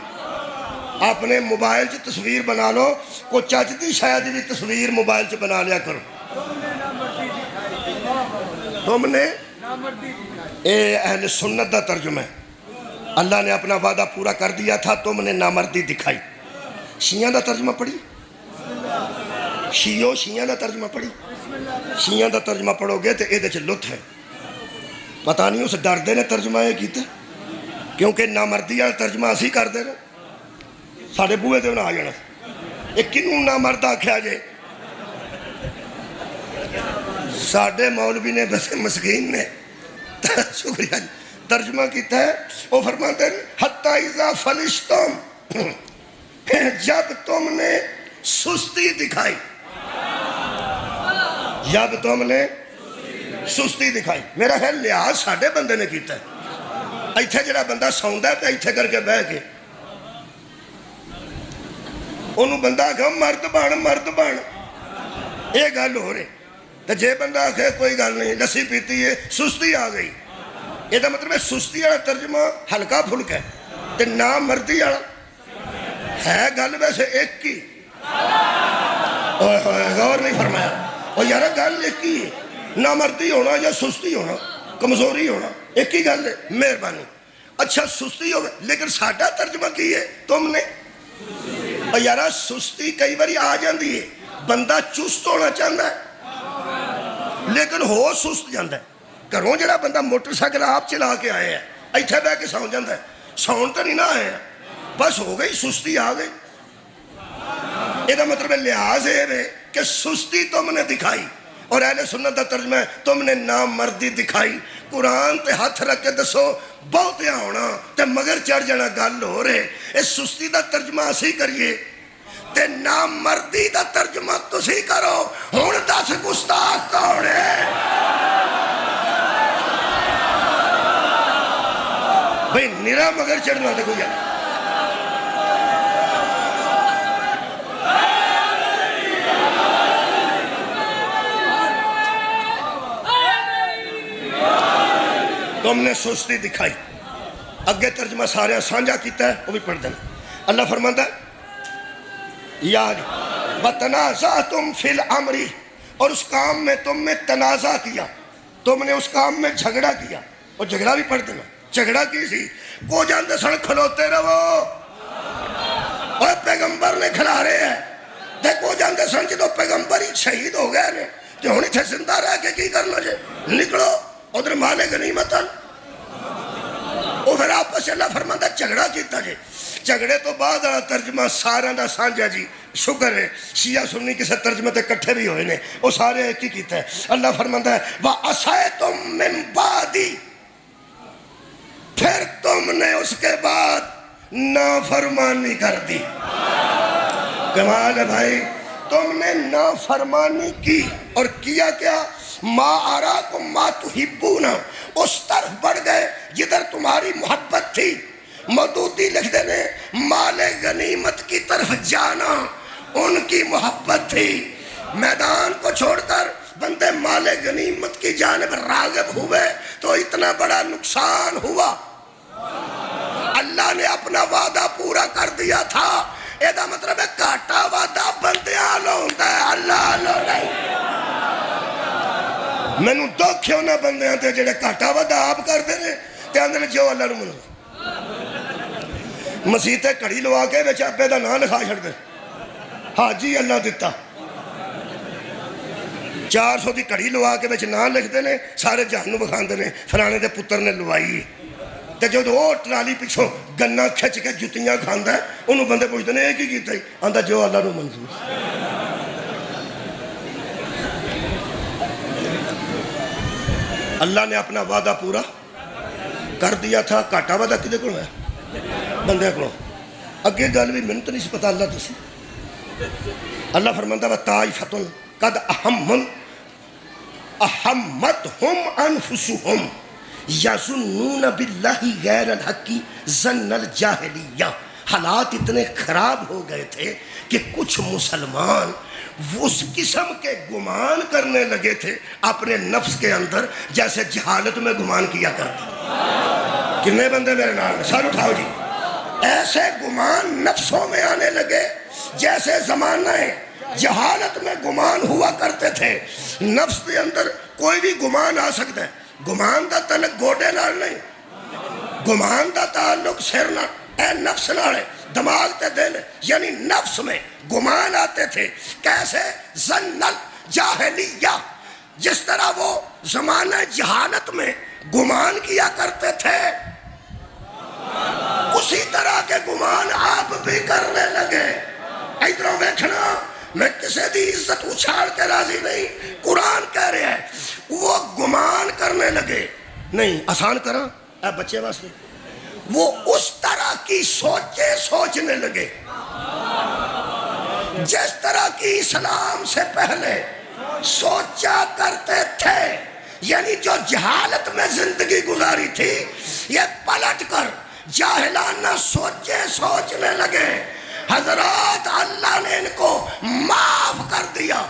اپنے موبائل سے تصویر بنا لو کو چاچتی شاید بھی تصویر موبائل سے بنا لیا کرو تم نے اے اہل سنت دا ترجمہ ہے اللہ نے اپنا وعدہ پورا کر دیا تھا تم نے نامردی دکھائی شیعہ دا ترجمہ پڑھی شیعہ دا ترجمہ پڑھی شیعہ دا ترجمہ پڑھو گے تو اے دے چھ لطف ہے پتہ نہیں اس ڈردے نے ترجمہ یہ کیتے کیونکہ نامردی والا ترجمہ اسی کر دے رہے ساڑھے بوئے دے انہاں آ جانا ایک کنوں نامردہ کھیا جائے ساڑھے مولوی نے بس مسکین نے شکریہ ترجمہ کیتا ہے وہ فرماتے ہیں حتی اذا فلشتم جب تم نے سستی دکھائی جب تم نے سستی دکھائی میرا خیال لحاظ ساڑھے بندے نے کیتا ہے ایتھے جڑا بندہ سوندہ ہے تو ایتھے کر کے بہ کے انہوں بندہ کہا مرد بان یہ گل ہو رہے تو جے بندہ کہے کوئی گل نہیں لسی پیتی ہے سستی آ گئی یہ دا مطلب ہے سستی والا ترجمہ ہلکا پھلکا ہے تو نام مردی والا ہے گل ویسے ایک کی غور نہیں فرمایا اور یارہ گل ایک ہی ہے نامردی ہونا یا سستی ہونا کمزوری ہونا ایک ہی گل ہے مہربانی اچھا سستی ہو گئے لیکن ساڑھا ترجمہ کی ہے تم نے اور یارہ سستی کئی باری آ جاندی ہے بندہ چست ہونا چاہتا ہے لیکن ہو سست جاندہ ہے گھروں جڑا بندہ موٹر سائیکل آپ چلا کے آئے ہیں ایتھے بے کے سون جاندہ ہے سون تو نہیں نہ آئے ہیں بس ہو گئی سستی آ گئی یہ دا مطلب لحاظ ہے کہ سستی تم نے دکھائی اور اہل سنت دا ترجمہ ہے تم نے نامردی دکھائی قرآن تے ہاتھ رکھ کے دسو بہتیا ہونا تے مگر چڑھ جانا گل ہو رہے اس سستی دا ترجمہ اسی کریے تے نامردی دا ترجمہ تسی کرو ہون دس گستاخ کون ہے بھئی نرا مگر چڑھنا تے کوئی ہے تم نے سستی دکھائی اگے ترجمہ سارے سانجا کیتا ہے وہ بھی پڑھ دینا اللہ فرماتا ہے یاد وَتَنَازَعْتُمْ فِي الْأَمْرِ اور اس کام میں تم نے تنازع کیا تم نے اس کام میں جھگڑا کیا اور جھگڑا بھی پڑھ دینا جھگڑا کی سی کو جانتے سن کھلوتے رہو اور پیغمبر نے کھلا رہے ہیں دیکھو جانتے سن جدو پیغمبر ہی شہید ہو گئے نے جو ہونی تھے زندہ رہ کے کی کرنا جے نکلو ادھر مالے غنیمت وہ پھر آپس اللہ فرماتا جھگڑا کیتا جی جھگڑے تو بعد ترجمہ سارا دا سانجا جی شکر ہے شیعہ سنی کسے ترجمہ تے کٹھے بھی ہوئے نے وہ سارے ایک ہی کیتا ہے اللہ فرماتا ہے وَأَسَيْتُم مِّن بَعْدِ پھر تم نے اس کے بعد نافرمانی کر دی. کمال ہے بھائی. تم نے نافرمانی کی اور کیا کیا؟ ما اراکم ما تحبون، اس طرف بڑھ گئے جدھر تمہاری محبت تھی. مودودی لکھتے نے مال غنیمت کی طرف جانا ان کی محبت تھی. میدان کو چھوڑ کر بندے مال غنیمت کی جانب راغب ہوئے تو اتنا بڑا نقصان ہوا. اللہ نے اپنا وعدہ پورا کر دیا تھا. یہ مطلب ہے گھاٹا وعدہ بندیاں لوندا ہے، اللہ نہیں. مینوں دکھ ہے انہاں بندیاں تے جڑے گھاٹا وعدہ آپ کردے نے تے آندے نے جو اللہ نوں منو. مسیح تے گھڑی لوا کے وچ ابے دا نام لکھا چھڑ دے، حاجی اللہ دتا. 400 دی گھڑی لوا کے وچ نام لکھتے نے، سارے جہان نوں وکھاندے نے فلانے دے پتر نے لوائی. تے جو وہ ٹرالی پچھوں گنا کھچ کے جتیاں کھاندا ہے انہوں بندے پوچھتے ہیں یہ کی کیتا ہی؟ آندا جو اللہ نوں منظور. اللہ نے اپنا وعدہ پورا کر دیا تھا. گھاٹا وعدہ کدے کول ہے؟ بندے کو. اگے گل بھی میں تو نہیں پتا اللہ تو سی. اللہ فرماندا و طائفۃ قد احمتہم انفسہم یظنون باللہ غیر الحق ظن الجاہلیہ. حالات اتنے خراب ہو گئے تھے کہ کچھ مسلمان اس قسم کے گمان کرنے لگے تھے اپنے نفس کے اندر جیسے جہالت میں گمان کیا کرتے. کتنے بندے میرے نام میں سر اٹھاؤ جی. ایسے گمان نفسوں میں آنے لگے جیسے زمانہ جہالت میں گمان ہوا کرتے تھے. نفس کے اندر کوئی بھی گمان آ سکتا ہے. گمان دا تعلق گوڑے نال نہیں، گمان دا تعلق سر نال اے نفس نال ہے، دماغ تے دل. یعنی نفس میں گمان آتے تھے. کیسے؟ ظن الجاہلیہ، جس طرح وہ زمانہ جہالت میں گمان کیا کرتے تھے اسی طرح کے گمان آپ بھی کرنے لگے. ادھروں دیکھنا، میں کسی دی عزت اچھاڑ کے راضی نہیں. قرآن کہہ رہے ہیں وہ گمان کرنے لگے. نہیں آسان کرا اے بچے واسطے، وہ اس طرح کی سوچیں سوچنے لگے جس طرح کی اسلام سے پہلے سوچا کرتے تھے. یعنی جو جہالت میں زندگی گزاری تھی یہ پلٹ کر جاہلانہ سوچیں سوچنے لگے. حضرات اللہ نے ان کو معاف کر دیا.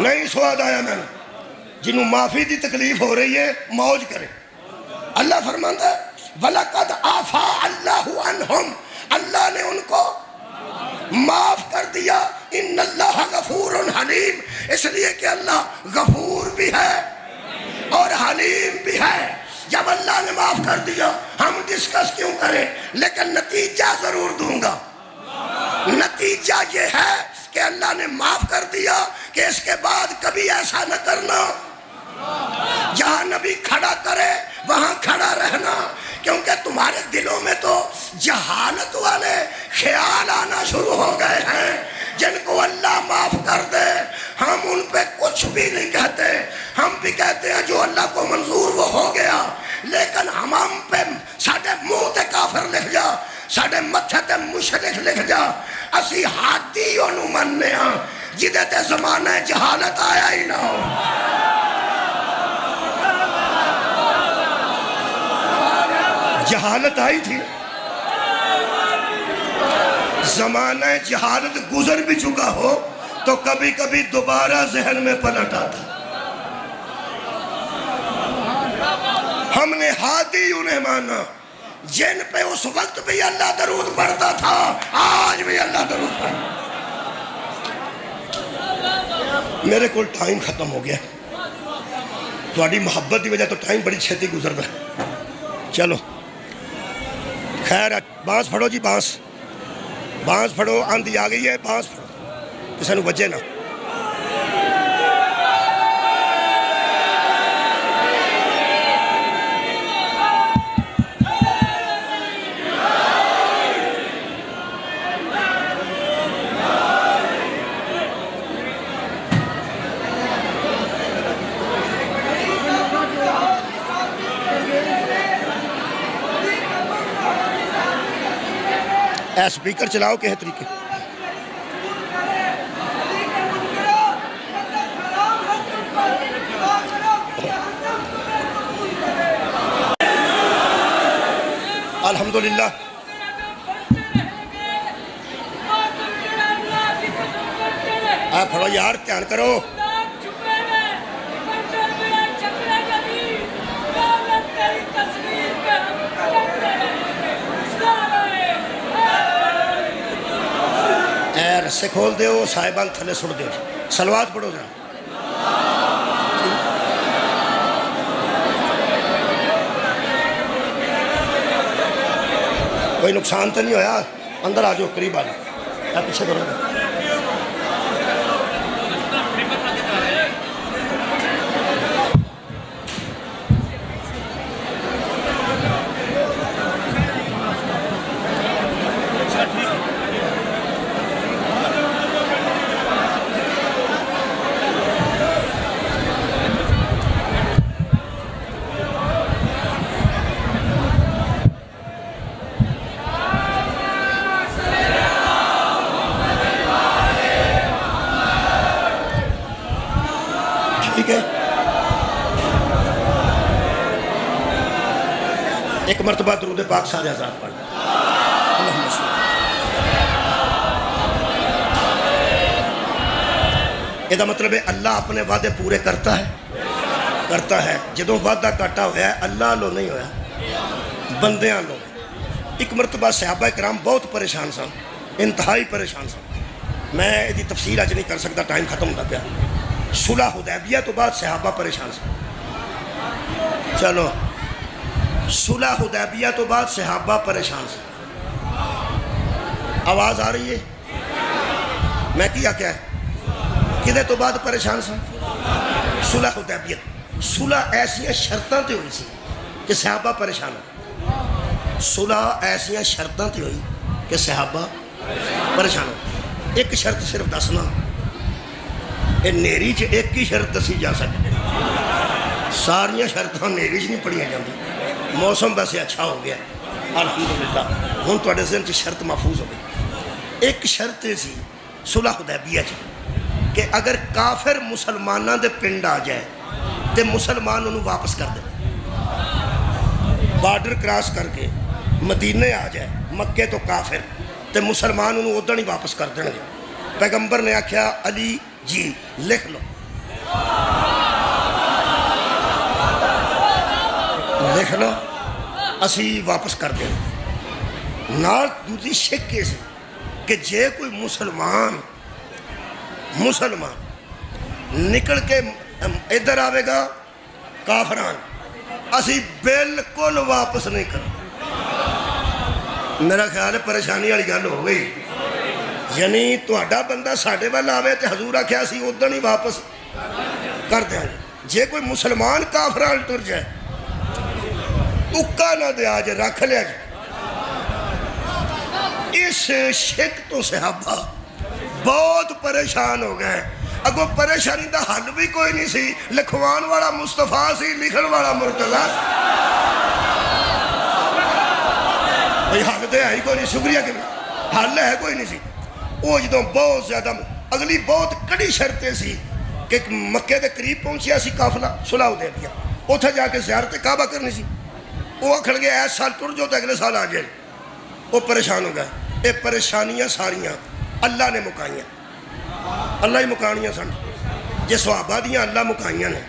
نہیں سواد آیا میں نے. جنہوں معافی دی تکلیف ہو رہی ہے موج کرے. اللہ فرماتا ہے وَلَقَدْ عَفَا اللَّهُ عَنْهُمْ، اللہ نے ان کو معاف کر دیا. ان اللہ غفور حلیم، اس لیے کہ اللہ غفور بھی ہے اور حلیم بھی ہے. جب اللہ نے معاف کر دیا ہم ڈسکس کیوں کریں، لیکن نتیجہ ضرور دوں گا. نتیجہ یہ ہے کہ اللہ نے معاف کر دیا کہ اس کے بعد کبھی ایسا نہ کرنا. جہاں نبی کھڑا کرے وہاں کھڑا رہنا، کیونکہ تمہارے دلوں میں تو جہالت والے خیال آنا شروع ہو گئے ہیں. جن کو اللہ معاف کر دے ہم ان پہ کچھ بھی نہیں کہتے. ہم بھی کہتے ہیں جو اللہ کو منظور وہ ہو گیا، لیکن ہم پہ ساڑھے منہ تے کافر لکھ جا، ساڑھے متھے تے مشرک لکھ جا. اسی ہاتھی انہوں مننے ہاں جدے تے زمانہ جہالت آیا ہی نہ ہو. جہالت آئی تھی، زمانہ جہالت گزر بھی چکا ہو تو کبھی کبھی دوبارہ ذہن میں پلٹ آتا. ہم نے ہادی انہیں مانا جن پہ اس وقت بھی اللہ درود پڑھتا تھا، آج بھی اللہ درود پڑھتا. میرے کو ٹائم ختم ہو گیا. تھوڑی محبت کی وجہ تو ٹائم بڑی چھتی گزر رہا ہے. چلو خیر، بانس پھڑو جی، بانس پھڑو. آندھی آ گئی ہے، بانس پھڑو کسی نے بجے نہ. اے سپیکر چلاؤ کہے طریقے. الحمدللہ. آپ پڑھو یار، دھیان کرو. اے رسے کھول دیو، صاحبان تھلے سڑ دیو. صلوات پڑھو جا. کوئی نقصان تو نہیں ہویا؟ اندر آ جاؤ، قریب آ جاؤ. آپ پیچھے کرو. ٹھیک ہے. ایک مرتبہ درود پاک سارے حضرات پڑھ. اللہم صلی. یہ مطلب ہے اللہ اپنے وعدے پورے کرتا ہے. جدوں وعدہ کاٹا ہوا ہے اللہ لو نہیں ہویا، بندیاں لو. ایک مرتبہ صحابہ کرام بہت پریشان سن، انتہائی پریشان سن. میں یہ تفصیل اج نہیں کر سکتا، ٹائم ختم ہوتا پیا. صلح حدیبیہ تو بعد صحابہ پریشان سن. چلو، صلح حدیبیہ تو بعد صحابہ پریشان سن. آواز آ رہی ہے؟ میں کیا ہے کدے تو بعد پریشان سن؟ صلح حدیبیہ. صلح ایسی شرطاں تے ہوئی سی کہ صحابہ پریشان ہو. صلح ایسی شرطاں تے ہوئی کہ صحابہ پریشان ہو. ایک شرط صرف دسنا، یہ نیری چ ایک ہی شرط دسی جا سکتی، ساریاں شرطاں نیری چ نہیں پڑھیاں جاندی. موسم ویسے اچھا ہو گیا الحمدللہ، ہن تواڈے ذہن چ شرط محفوظ ہو گئی. ایک شرط سی صلح حدیبیہ چ کہ اگر کافر مسلماناں دے پنڈ آ جائے تے مسلمان انہوں واپس کر دے. بارڈر کراس کر کے مدینے آ جائے مکے تو کافر تے مسلمان انہوں ادھر ہی واپس کر دیں گے. پیغمبر نے آکھیا علی جی لکھ لو، لکھ لو، اسی واپس کر دیں. نال دوسری شک کے سی کہ جے کوئی مسلمان نکل کے ادھر آوے گا کافران، اسی بالکل واپس نہیں کریں. میرا خیال ہے پریشانی والی گل ہو گئی. یعنی تہاڈا بندہ ساڈے وال آوے تے حضور آکھیا اسی ادھر ہی واپس کر دیں گے. جے کوئی مسلمان کافران ٹر جائے اکا نہ دیا جے، رکھ لیا جے. اس شک تو صحابہ بہت پریشان ہو گئے. اگو پریشانی دا حل بھی کوئی نہیں سی. لکھوان والا مصطفیٰ سی، لکھن والا مرتضیٰ سی. بھئی حل دے آئی کوئی نہیں، شکریہ کہ حل ہے کوئی نہیں سی. وہ جدوں بہت زیادہ اگلی بہت کڑی شرطیں سی کہ مکے دے قریب پہنچیا سی قافلہ صلح حدیبیہ، اتھے جا کے زیارت کعبہ کرنی سی. وہ آکھن گے ایس سال ٹر جو تو اگلے سال آ جائے. وہ پریشان ہو گئے. یہ پریشانیاں ساریاں اللہ نے مکائیاں، اللہ ہی مکانیاں سن. جے صحابہ دیاں اللہ مکائیاں نے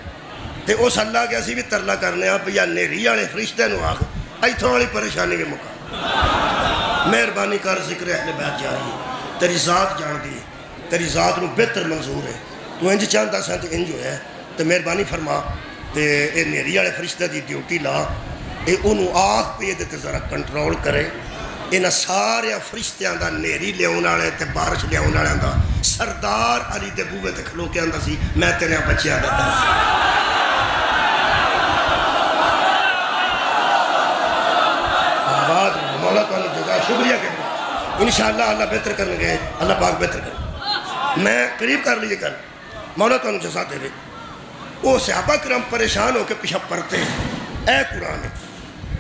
تے اس اللہ کے اسی بھی ترلا کرنے آپ یا نیری والے فرشتے نو آخ ایتھوں والی پریشانی بھی مکا. مہربانی کر ذکر اہل بیت جاری ہے. تیری ذات جان دی، تیری ذات نو بہتر منظور ہے. تو انج چاہتا سا تو انج ہویا ہے. تو مہربانی فرما تے اے نیری والے فرشتے دی ڈیوٹی لا، اے انہوں آخ پہ یہ ذرا کنٹرول کرے. انہاں سارے فرشتیاں دا نیری لیاؤن والے تے بارش لیاؤن والے دا سردار علی دے بوے تے کھلو کے آندا سی میں تیرے بچیاں دا در. آباد مولا تعالیٰ جزا شکریہ کہ انشاءاللہ اللہ بہتر کرنے گئے، اللہ پاک بہتر کرنے. میں قریب کر لیجئے کر مولا تعالیٰ جزا دے رہے. وہ صحابہ کرام پریشان ہو کے پیچھے پڑھتے ہیں. اے قرآن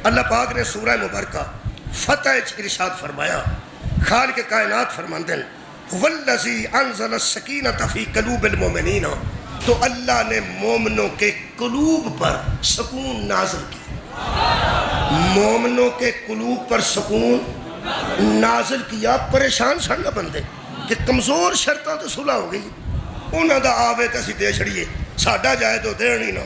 اللہ پاک نے سورہ مبارکہ فتح ارشاد فرمایا خالق کائنات فرماندے ہیں والذی انزل السکینۃ فی قلوب المؤمنین، تو اللہ نے مومنوں کے قلوب پر سکون نازل کیا، مومنوں کے قلوب پر سکون نازل کیا۔ پریشان سن نہ بندے کہ کمزور شرطاں تو صلح ہو گئی، انہاں دا آوے تے اسی دے چھڑیے، ساڈا جائے تو دین ہی نہ،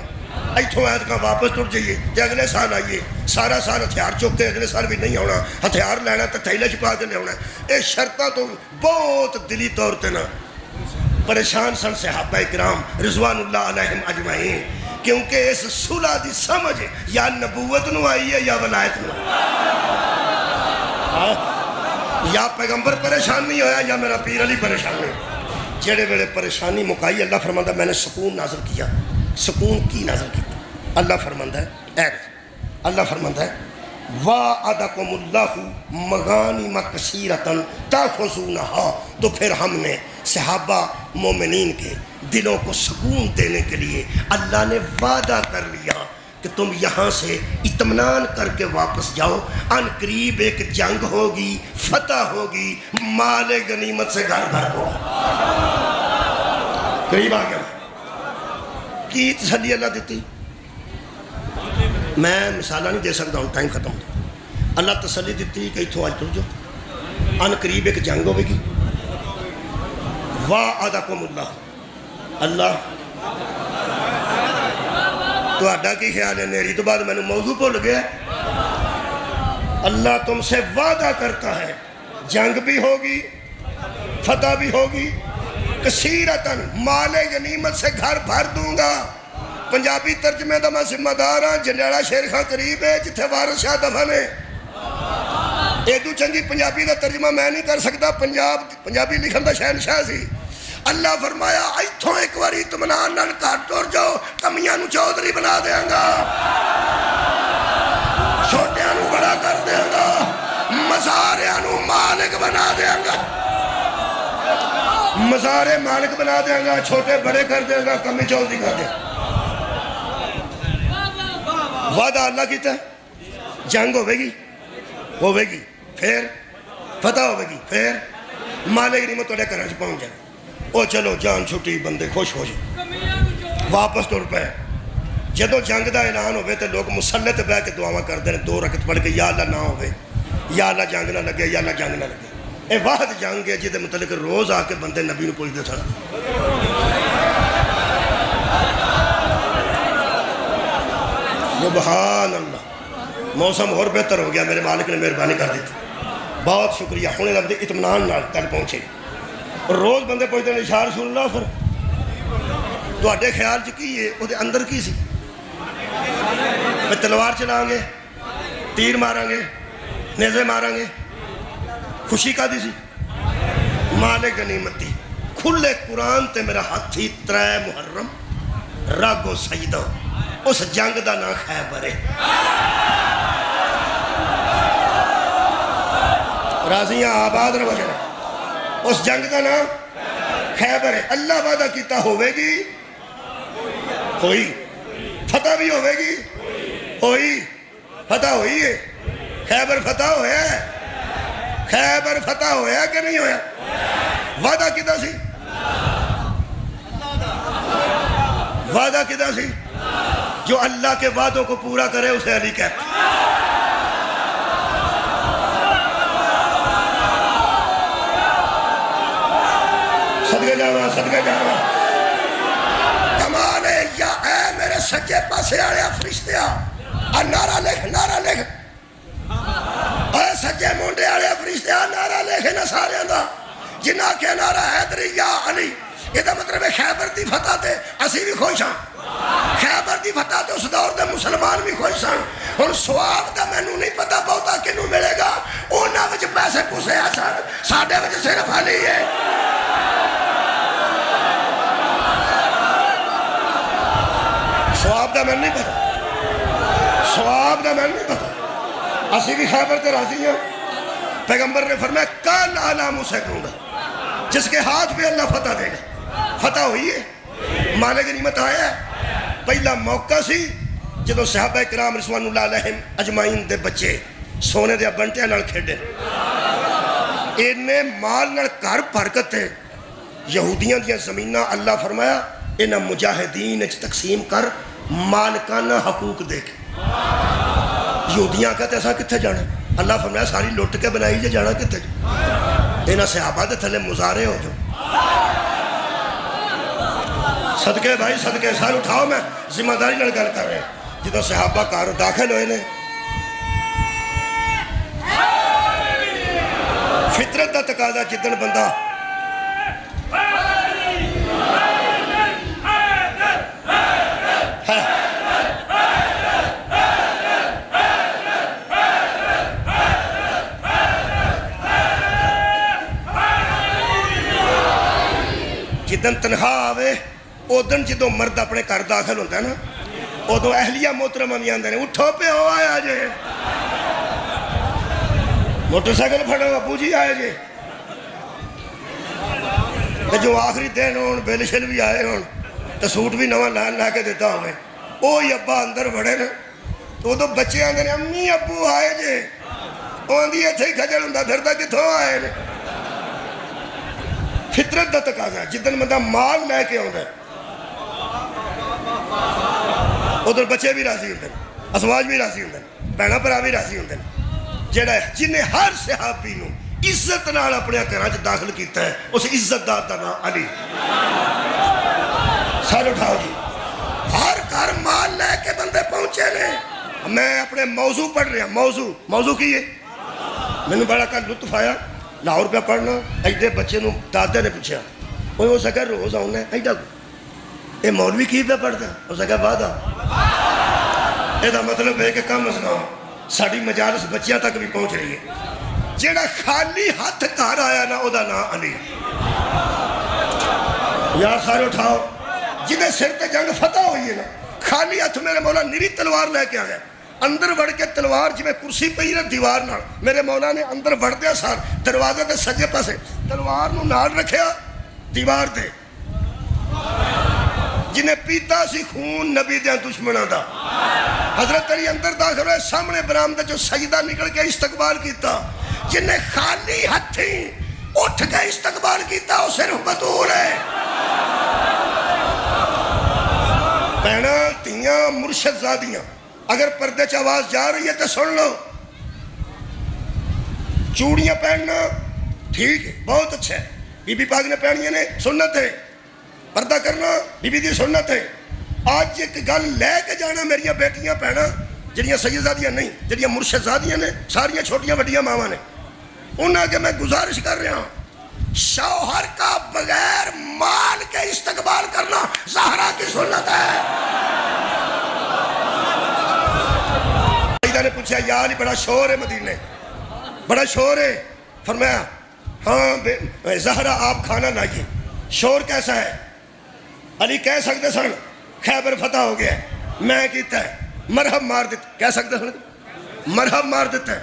ایتھوں ایتکاں واپس ٹر جائیے تے اگلے سال آئیے، سارا سال ہتھیار چک کے اگلے سال بھی نہیں آنا، ہتھیار لینا تے تھیلے چھپا کے لے آنا۔ اے شرطاں تو بہت دلی طور تے نہ پریشان سن صحابہ کرام رضوان اللہ علیہم اجمعین، کیونکہ اس صلح دی سمجھ یا نبوت نو آئی ہے یا ولایت نو، یا پیغمبر پریشان نہیں ہویا یا میرا پیر علی پریشان نہیں۔ جڑے ویلے پریشانی مکائی اللہ فرماندہ میں نے سکون نازل کیا۔ سکون کی نازل کیا؟ اللہ فرماندہ ہے اللہ فرماندہ ہے وَعَدَكُمُ اللَّهُ مَغَانِمَ كَثِيرَةً تَأْخُذُونَهَا، تو پھر ہم نے صحابہ مومنین کے دلوں کو سکون دینے کے لیے اللہ نے وعدہ کر لیا کہ تم یہاں سے اطمینان کر کے واپس جاؤ، ان قریب ایک جنگ ہوگی، فتح ہوگی، مال غنیمت سے گھر بھر ہوگا۔ قریب آ گیا کی تسلی اللہ دیتی؟ میں مثالہ نہیں دے سکتا ہوں، ٹائم ختم ہو۔ اللہ تسلی دیتی کہ اتھوں آج تر جو ان قریب ایک جنگ ہوئے گی۔ وَعَدَكُمُ اللَّهُ، اللہ تو آڈا کی خیال ہے نیری تو بعد میں نے موضوع بھول گیا۔ اللہ تم سے وعدہ کرتا ہے جنگ بھی ہوگی، فتح بھی ہوگی، کثیرتاً مال غنیمت سے گھر بھر دوں گا۔ پنجابی ترجمے دا میں ذمہ دار ہاں، جنیڑا شیر خان قریب ہے جتھے وارث شاہ دفن ہے۔ ایدو چنگی پنجابی دا ترجمہ میں نہیں کر سکتا، پنجابی لکھن دا شہنشاہ سی۔ اللہ فرمایا ایتھوں ایک واری اطمینان نال گھر ٹر جاؤ، کمیاں نو چودھری بنا دیاں گا، چھوٹیاں نو بڑا کر دیاں گا، مزاریاں نو مالک بنا دیاں گا، مزارے مالک بنا دیاں گا، چھوٹے بڑے کر دیاں گا، کمی چودھری کر دیاں گا۔ وعدہ اللہ کیتا ہے جنگ ہوئے گی، پھر فتح ہوئے گی، پھر مال غنیمت توڑے کراچ پہنچ جائے۔ او چلو جان چھٹی، بندے خوش ہو جائے، واپس ٹر پہ۔ جدو جنگ دا اعلان ہوئے تو لوگ مسلح تے بیٹھ کے دعاواں کر دیں، 2 رکعت پڑھ کے یا اللہ نہ ہوئے، یا اللہ جنگ نہ لگے، یا اللہ جنگ نہ لگے۔ اے واحد جنگ ہے جدے متعلق روز آ کے بندے نبی نو پوچھتے سن۔ سبحان اللہ، موسم اور بہتر ہو گیا، میرے مالک نے مہربانی کر دی تھی، بہت شکریہ۔ ہونے لگتے اطمینان نال تل پہنچے، اور روز بندے پوچھتے ہیں اشار رسول اللہ پھر تو اڈے خیال چ کی ہے، وہ اندر کی سی؟ میں تلوار چلائیں گے، تیر ماریں گے، نیزے ماریں گے، خوشی کا دی سی؟ مال غنیمت دی کھلے قرآن تے میرا ہاتھ تھی 3 محرم راگو سجدہ، اس جنگ دا نا خیبر ہے۔ راضیاں آباد رو جائے، اس جنگ دا نا خیبر ہے۔ اللہ وعدہ کیتا ہوئے گی، ہوئی، فتح بھی ہوئے گی، ہوئی، فتح ہوئی ہے۔ خیبر فتح ہویا ہے، خیبر فتح ہویا کہ نہیں ہویا؟ وعدہ کیتا سی؟ وعدہ کیتا سی؟ جو اللہ کے وعدوں کو پورا کرے اسے علی کہتے ہیں۔ صدقے جانا، صدقے جانا، کمال ہے یا اے میرے سجے پاسے آیا فرشتیا، نعرہ لکھ، نعرہ لکھ، اے سجے مونڈے آیا فرشتیا، نعرہ لکھ نہ سارے دا، جنہ کے نعرہ حیدری یا علی۔ یہ دا مطلب ہے خیبر دی فتح تے اسی بھی خوش ہاں، خیبر دی فتح تے اس دور دے مسلمان بھی خوش ہاں۔ اور سواب دا میں نو نہیں پتا بہتا کنوں ملے گا، اونا وچ پیسے پوسے آسان، ساڑھے وچ صرف علی ہے۔ سواب دا میں نہیں پتا، سواب دا میں نہیں پتا، اسی بھی خیبر تے راضی ہیں۔ پیغمبر نے فرمایا کل علام اسے کروں گا جس کے ہاتھ پہ اللہ فتح دے گا۔ فتح ہوئی ہے، مال غنیمت آیا ہے۔ پہلا موقع سی جدو صحابہ کرام رضوان اللہ علیہم اجمعین دے بچے سونے دے بنٹیاں نال کھیڈے، اینے مال نال گھر برکت ہے. یہودیاں دیاں زمیناں اللہ فرمایا انہاں مجاہدین اچ تقسیم کر مالکانہ حقوق دے کے. یہودیاں کہتے ایسا کتنے جانا؟ اللہ فرمایا ساری لٹ کے بنائی جے جانا کتنے؟ انہاں صحابہ دے تھلے مزارے ہو جو. صدقے بھائی صدقے سال اٹھاؤ. میں ذمہ داری نال گل کر رہے ہیں. جدوں صحابہ کار داخل ہوئے نے فطرت دا تقاضا جدن بندہ جدن تنہا آوے ادن جدو مرد اپنے گھر داخل ہوتا ہے نا ادو اہلیہ محترمہ بھی آندے نے اٹھو پہ ہو آیا جے موٹر سائیکل پھڑو ابو جی آئے جے. جو آخری دن ہون بل شل بھی آئے ہون تو سوٹ بھی نواں لا کے دیتا ہوئے اوہی ابا اندر بڑھے نا تو ادو بچے آندے نے امی ابو آئے جے. وہ آندھی اتھے ہی کھجڑ ہوندا پھردا کتھوں آئے نے. فطرت دا تقاضا جدن بندہ مال لے کے آندا ہے ادھر بچے بھی راضی ہوندے ہیں ازواج بھی راضی ہوندے ہیں بہنا بھرا بھی راضی ہوندے ہیں. جڑا جنہیں ہر صحابی نو عزت نال اپنے گھراں وچ داخل کیتا ہے اس عزت دار دا نام علی. سر اٹھاؤ جی. ہر گھر مال لے کے بندے پہنچے نے. میں اپنے موضوع پڑھ رہا. موضوع کی ہے مینوں بڑا کل لطف آیا. لاہور پہ پڑھنا ایڈے بچے نو دادے نے پوچھا وہ ہو سکا روز آنا ایڈا یہ مولوی کی پہ پڑھتا ہو سکا وعدہ. یہ مطلب ہے کہ کم از کم ساری مجالس بچیاں تک بھی پہنچ رہی ہے. جیڑا خالی ہاتھ گھر آیا نا او دا نام علی. یار سارے اٹھاؤ. جنہیں سر تے جنگ فتح ہوئی ہے نا خالی ہاتھ میرے مولا نری تلوار لے کے آیا اندر بڑھ کے تلوار جی میں کرسی پہ ہی نا دیوار نال میرے مولا نے اندر بڑھ دیا سار دروازے دے سجے پاسے تلوار نو نال رکھیا دیوار دے. جنہیں پیتا سی خون نبی دیا دشمنہ دا حضرت علی اندر داخل ہوئے سامنے برآمدہ جو سجدہ نکل کے استقبال کیتا. جنہیں خالی ہتھی اٹھ کے استقبال کیتا وہ صرف بطول ہے. بہنا تیاں مرشد زادیاں اگر پردے چ آواز جا رہی ہے تو سن لو. چوڑیاں پہننا ٹھیک ہے بہت اچھا ہے. بی بی پاک نے پہنیاں نے سنت ہے. پردہ کرنا بی بی دی سنت ہے. آج ایک گل لے کے جانا میریاں بیٹیاں پہنا جڑیاں سیدزادیاں نہیں جڑیاں مرشد زادیاں نے ساریاں چھوٹیاں بڑیاں ماواں نے انہاں کے میں گزارش کر رہا ہوں شوہر کا بغیر مال کے استقبال کرنا زہرا کی سنت ہے. نے پوچھا یا علی بڑا شور ہے مدینے بڑا شور ہے. فرمایا ہاں زہرا آپ کھانا لائیے. شور کیسا ہے؟ علی کہہ سکتے سن خیبر فتح ہو گیا میں کیتا ہے مرحب مار دیتا. کہہ سکتے سن مرحب مار دیتا ہے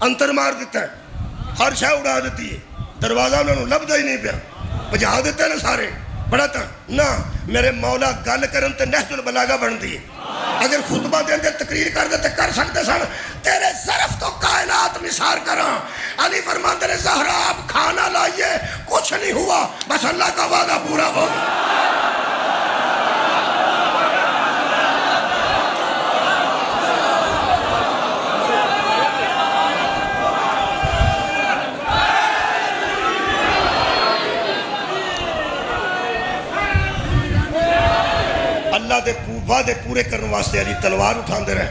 انتر مار دیتا ہے ہر شے اڑا دیتی ہے. دروازہ انہوں نے لبدا ہی نہیں پیا بجا دیتے ہیں سارے بڑا تھا نہ میرے مولا گل کرن تے نہج البلاغہ بن دی. اگر خطبہ دیں دے تقریر کر دے کر سکتے سن تیرے ظرف تو کائنات نثار کراں. علی فرماتے نے زہرا آپ کھانا لائیے کچھ نہیں ہوا بس اللہ کا وعدہ پورا ہو. اللہ دے وعدے پورے کرنے واسطے علی تلوار اٹھان دے رہے.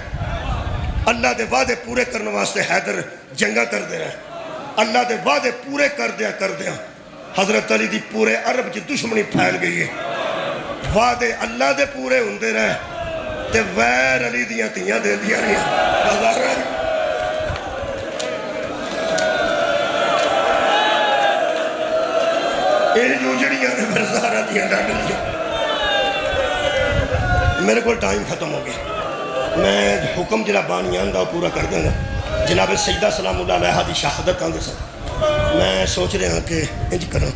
اللہ دے وعدے پورے کرنے واسطے حیدر جنگا کر دے رہے. اللہ دے وعدے پورے کر دیا حضرت علی دی پورے عرب کی دشمنی پھیل گئی ہے. وعدے اللہ دے پورے ہوندے رہے تے ویر علی دیاں تیاں دے دیا رہی یہ جوجڑیاں نے پھر زہرا دیاں ڈاڈل جو. میرے کو ٹائم ختم ہو گیا. میں حکم جڑا بانی آندا پورا کر دیں گا. جناب سیدہ سلام اللہ علیہ دی شہادت آندے سن. میں سوچ رہا ہوں کہ انج کراں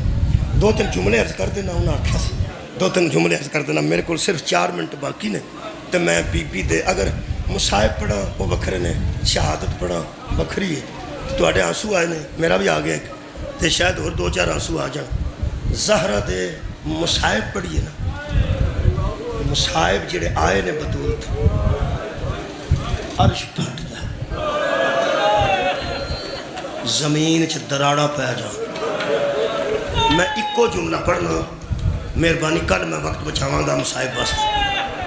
2-3 جملے عرض کر دینا. انہاں آکھیا سی 2-3 جملے عرض کر دینا. میرے کو صرف 4 منٹ باقی نے تو میں بی بی دے اگر مصائب پڑھا وہ وکھرے نے شہادت پڑھا وکھری ہے. تواڈے آنسو آئے نے میرا بھی آ گیا. تے شاید اور 2-4 آنسو آ جان۔ زہرا دے مصائب پڑھیے نا، مصائب جڑے آئے نے بطول تھے، عرش پھٹ جائے، زمین چ دراڑا پہ جا۔ میں ایکو جملہ پڑھنا، مہربانی کل میں وقت بچاواں گا مصائب واسطے،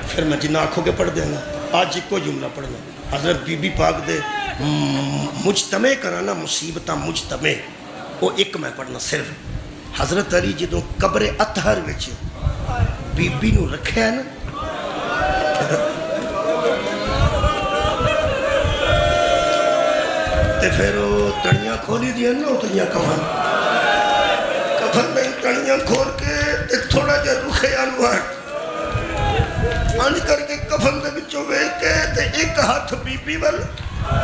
پھر میں جنہ آنکھوں کے پڑھ دیں گا۔ آج ایکو جملہ پڑھنا، حضرت بی بی پاک دے مجتمع کرانا مصیبتہ مجتمع، وہ ایک میں پڑھنا صرف۔ حضرت علی جدوں قبر اطہر وچ بی بی نو رکھے ہے نا، تے پھر وہ تڑیاں کھولی دیا نا، اتنیاں کفن کفن میں تڑیاں کھول کے تے تھوڑا جا رکھے انوار انج کر کے کفن دے بچوں ویکھ کے تے ایک ہاتھ بی بی ول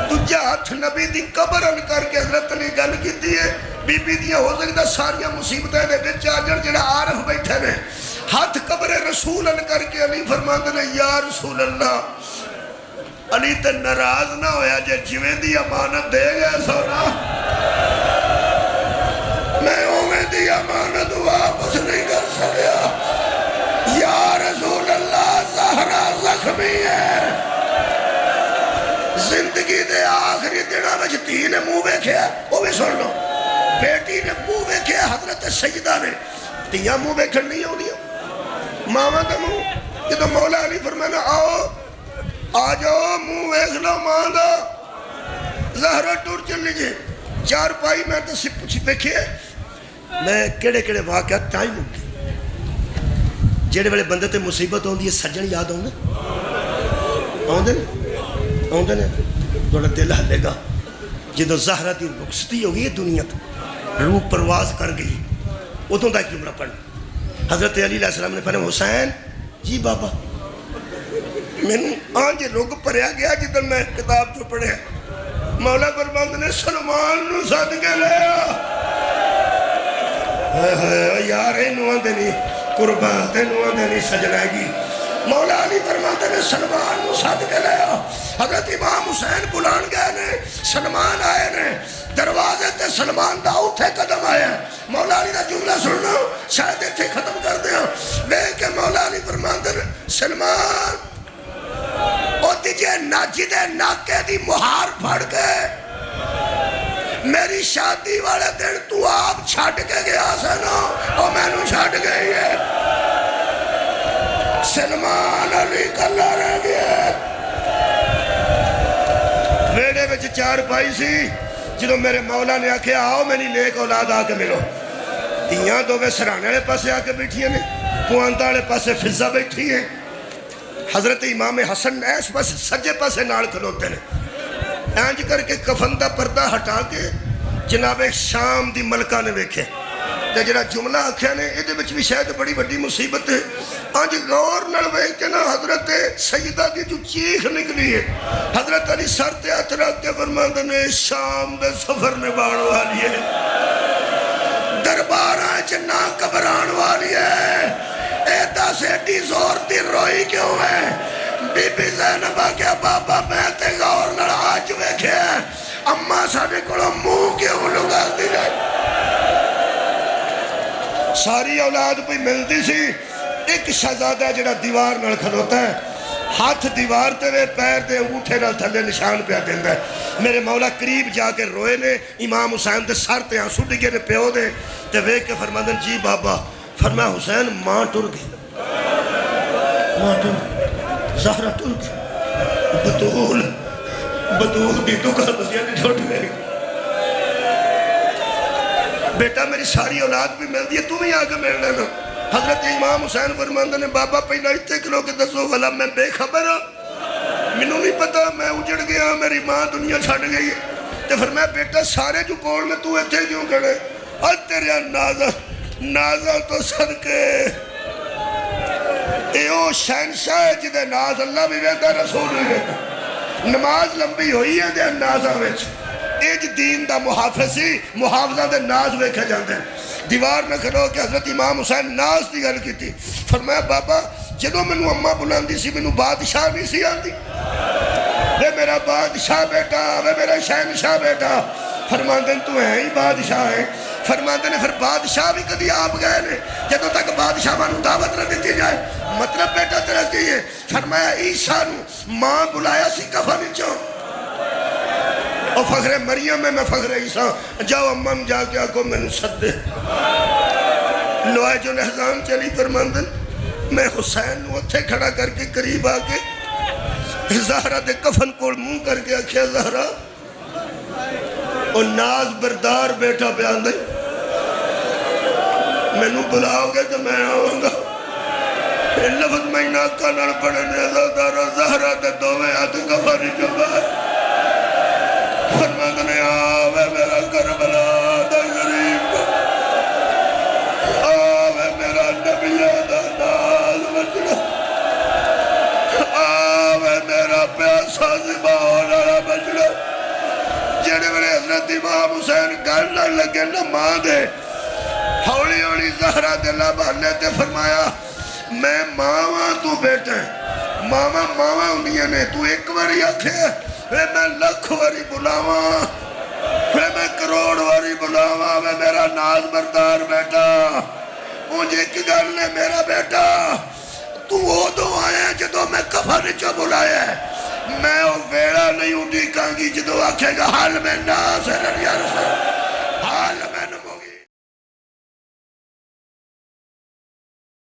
دوجا ہاتھ نبی دی قبر ان کر کے حضرت نے گل کیتی ہے بی بی دیاں ہو سکتا ساریاں مصیبتیں دے وچ آ جان جڑا عارف بیٹھے نے ہاتھ قبر رسول ان کر کے علی فرماندے نے یا رسول اللہ علی تے ناراض نہ ہویا جے جویں دی امانت دے گیا سونا میں اویں دی امانت واپس نہیں کر سکیا یا رسول اللہ زہرا زخمی ہے زندگی دے آخری دنوں وچ دھی نے منہ ویکھیا وہ بھی سن لو بیٹی نے منہ ویکھیا حضرت سیدہ نے دھیاں منہ ویکھن نہیں آؤندیاں ماواں دا منہ جدوں مولا علی فرمانا آؤ آ جاؤ منہ ویکھ لو ماں دا زہرا ٹر چل لیجئے چار پائی میں تو پوچھی ویکھے میں کیڑے کیڑے واقعات ٹائم ہو گئے جڑے والے بندے تے مصیبت ہوندی ہے سجن یاد آؤندے نے تھوڑا دل ہلے گا جدو زہرا دی رخصتی ہو گئی دنیا تو روح پرواز کر گئی ادوں دا جملہ پڑھ حضرت علی علیہ السلام نے فرمایا حسین جی بابا میں آنج رگ پڑھیا گیا جدن میں کتاب جو پڑھے مولا فرماندے نے سلمان نو سد کے لیا یار اینو آندے نہیں قربان تینو آندے نہیں سجنائے مولا علی فرماتے نے سلمان نو ساتھ کے لیا حضرت امام حسین بلان گئے نے سلمان آئے نے دروازے تے سلمان دا اٹھے قدم آیا مولا علی دا جملہ سننا شاید اتھے ختم کر دیا لے کے مولا علی فرماتے نے سلمان او تجھے ناجد ناکے دی مہار پھڑ کے میری شادی والے دن تو آپ چھاٹ کے گیا سنو او میں نو چھاٹ گئی ہے سلمان علی کلا رہ گیا ویڑے بچ چار پائی سی جدو میرے مولا نے آکھے آؤ میں نہیں نیک اولاد آ کے ملو دیاں دو میں سرانے والے پاسے آ کے بیٹھی ہیں پوانتا والے پاسے فضا بیٹھی ہیں حضرت امام حسن ایس پاس سجے پاسے نال کھلوتے ہیں اینج کر کے کفن دا پردہ ہٹا کے جناب شام دی ملکہ نے ویکھے تے جڑا جملہ آکھیا نے ادھے وچ بھی شاید بڑی بڑی مصیبت ہے آج غور نال ویکھ کے نا حضرت سیدہ دی جو چیخ نکلی ہے حضرت علی سر تے ہاتھ رکھ کے فرماندے نے شام دے سفر نبھاڑ والی ہے درباراں وچ نہ گھبران والی ہے اے دس ایڈی زور دی روئی کیوں ہے بی بی زینب آکھیا بابا میں تے غور نال آج ویکھے اماں ساڈے کولوں منہ کیوں لگا دی رہی ساری اولاد پہ ملتی سی ایک شہزادہ جڑا دیوار نال کھلوتا ہے ہاتھ دیوار تیرے پیر دے انگوٹھے نال تھلے نشان پہ دیندہ ہے میرے مولا قریب جا کے روئے نے امام حسین دے سر تے آنسو ڈگے نے پیو دے تے ویکھ کے فرماندن جی بابا فرمایا حسین ماں ٹر گئی ماں ٹر زہرا ٹر گئی بطول دی دکھا بسیاں دی ٹھوٹ گئی بیٹا میری ساری اولاد بھی مل دی ہے تو بھی آگے مل لینا حضرت امام حسین فرماندے نے بابا پہلا اتنے کلو کے دسو والا میں بے خبر ہوں منوں نہیں پتا میں اجڑ گیا میری ماں دنیا چھڑ گئی ہے تو فرمایا بیٹا سارے جو کول میں تو اتنے کیوں کھڑے اور تیرے نازل تو صدقے ایو شہنشاہ جدے ناز اللہ بھی ویدہ رسول بھی ویدہ نماز لمبی ہوئی ہے دے نازہ ویچ ایج دین دا محافظی محافظہ دے ناز ویکھے جاندے ہیں دیوار نہ کھلو کہ حضرت امام حسین ناز دی گل کی تھی فرمایا بابا جدو میں نو اممہ بلاندی سی میں نو بادشاہ نہیں سی آندی وے میرا بادشاہ بیٹا وے میرا شہنشاہ بیٹا فرماندن تو ہے ہی بادشاہ ہے فرماتے نے پھر بادشاہ بھی کدی آپ گئے نے جدوں تک بادشاہ مانو دعوت نہ دیتی جائے مطلب بیٹا تیرا کی ہے فرمایا عیسیٰ نو ماں بلایا سی کفن وچوں اور فخر مریم میں فخر عیسیٰ جاؤ امم جا کے آکو میں نو سدے لوائے جو نحضان چلی فرماندن میں حسین نو اتھے کھڑا کر کے قریب آکے زہرہ دے کفن کو منہ کر کے آکھیا زہرہ اور ناز بردار بیٹا بیان دے میں نو بلاؤ گے تو میں آؤں گا لفظ میں ناکا نڑ پڑھنے دارا زہرہ دے دووے ہاتھ کفن جو بار فرماندنے آوے میرا کربلا دا غریب آوے میرا نبی دا ناز بچڑا آوے میرا پیاسا زبان والا بچڑا جڑے میرے حضرت امام حسین گلنا لگے نہ ماں دے ہولی ہولی زہرہ دلہ بھانے تے فرمایا میں ماما تو بیٹا ہے ماما انہیں نے تو ایک واری آکھے میں لکھ واری بلاوا میں کروڑ واری بلاوا میں میرا ناز بردار بیٹا مجھے ایک گل نے میرا بیٹا تو وہ دو آیا جدو میں کفن چا بلایا ہے میں وہ ویڑا نہیں اٹھی کانگی جدو آکھے گا حال میں ناز ہے یا رسول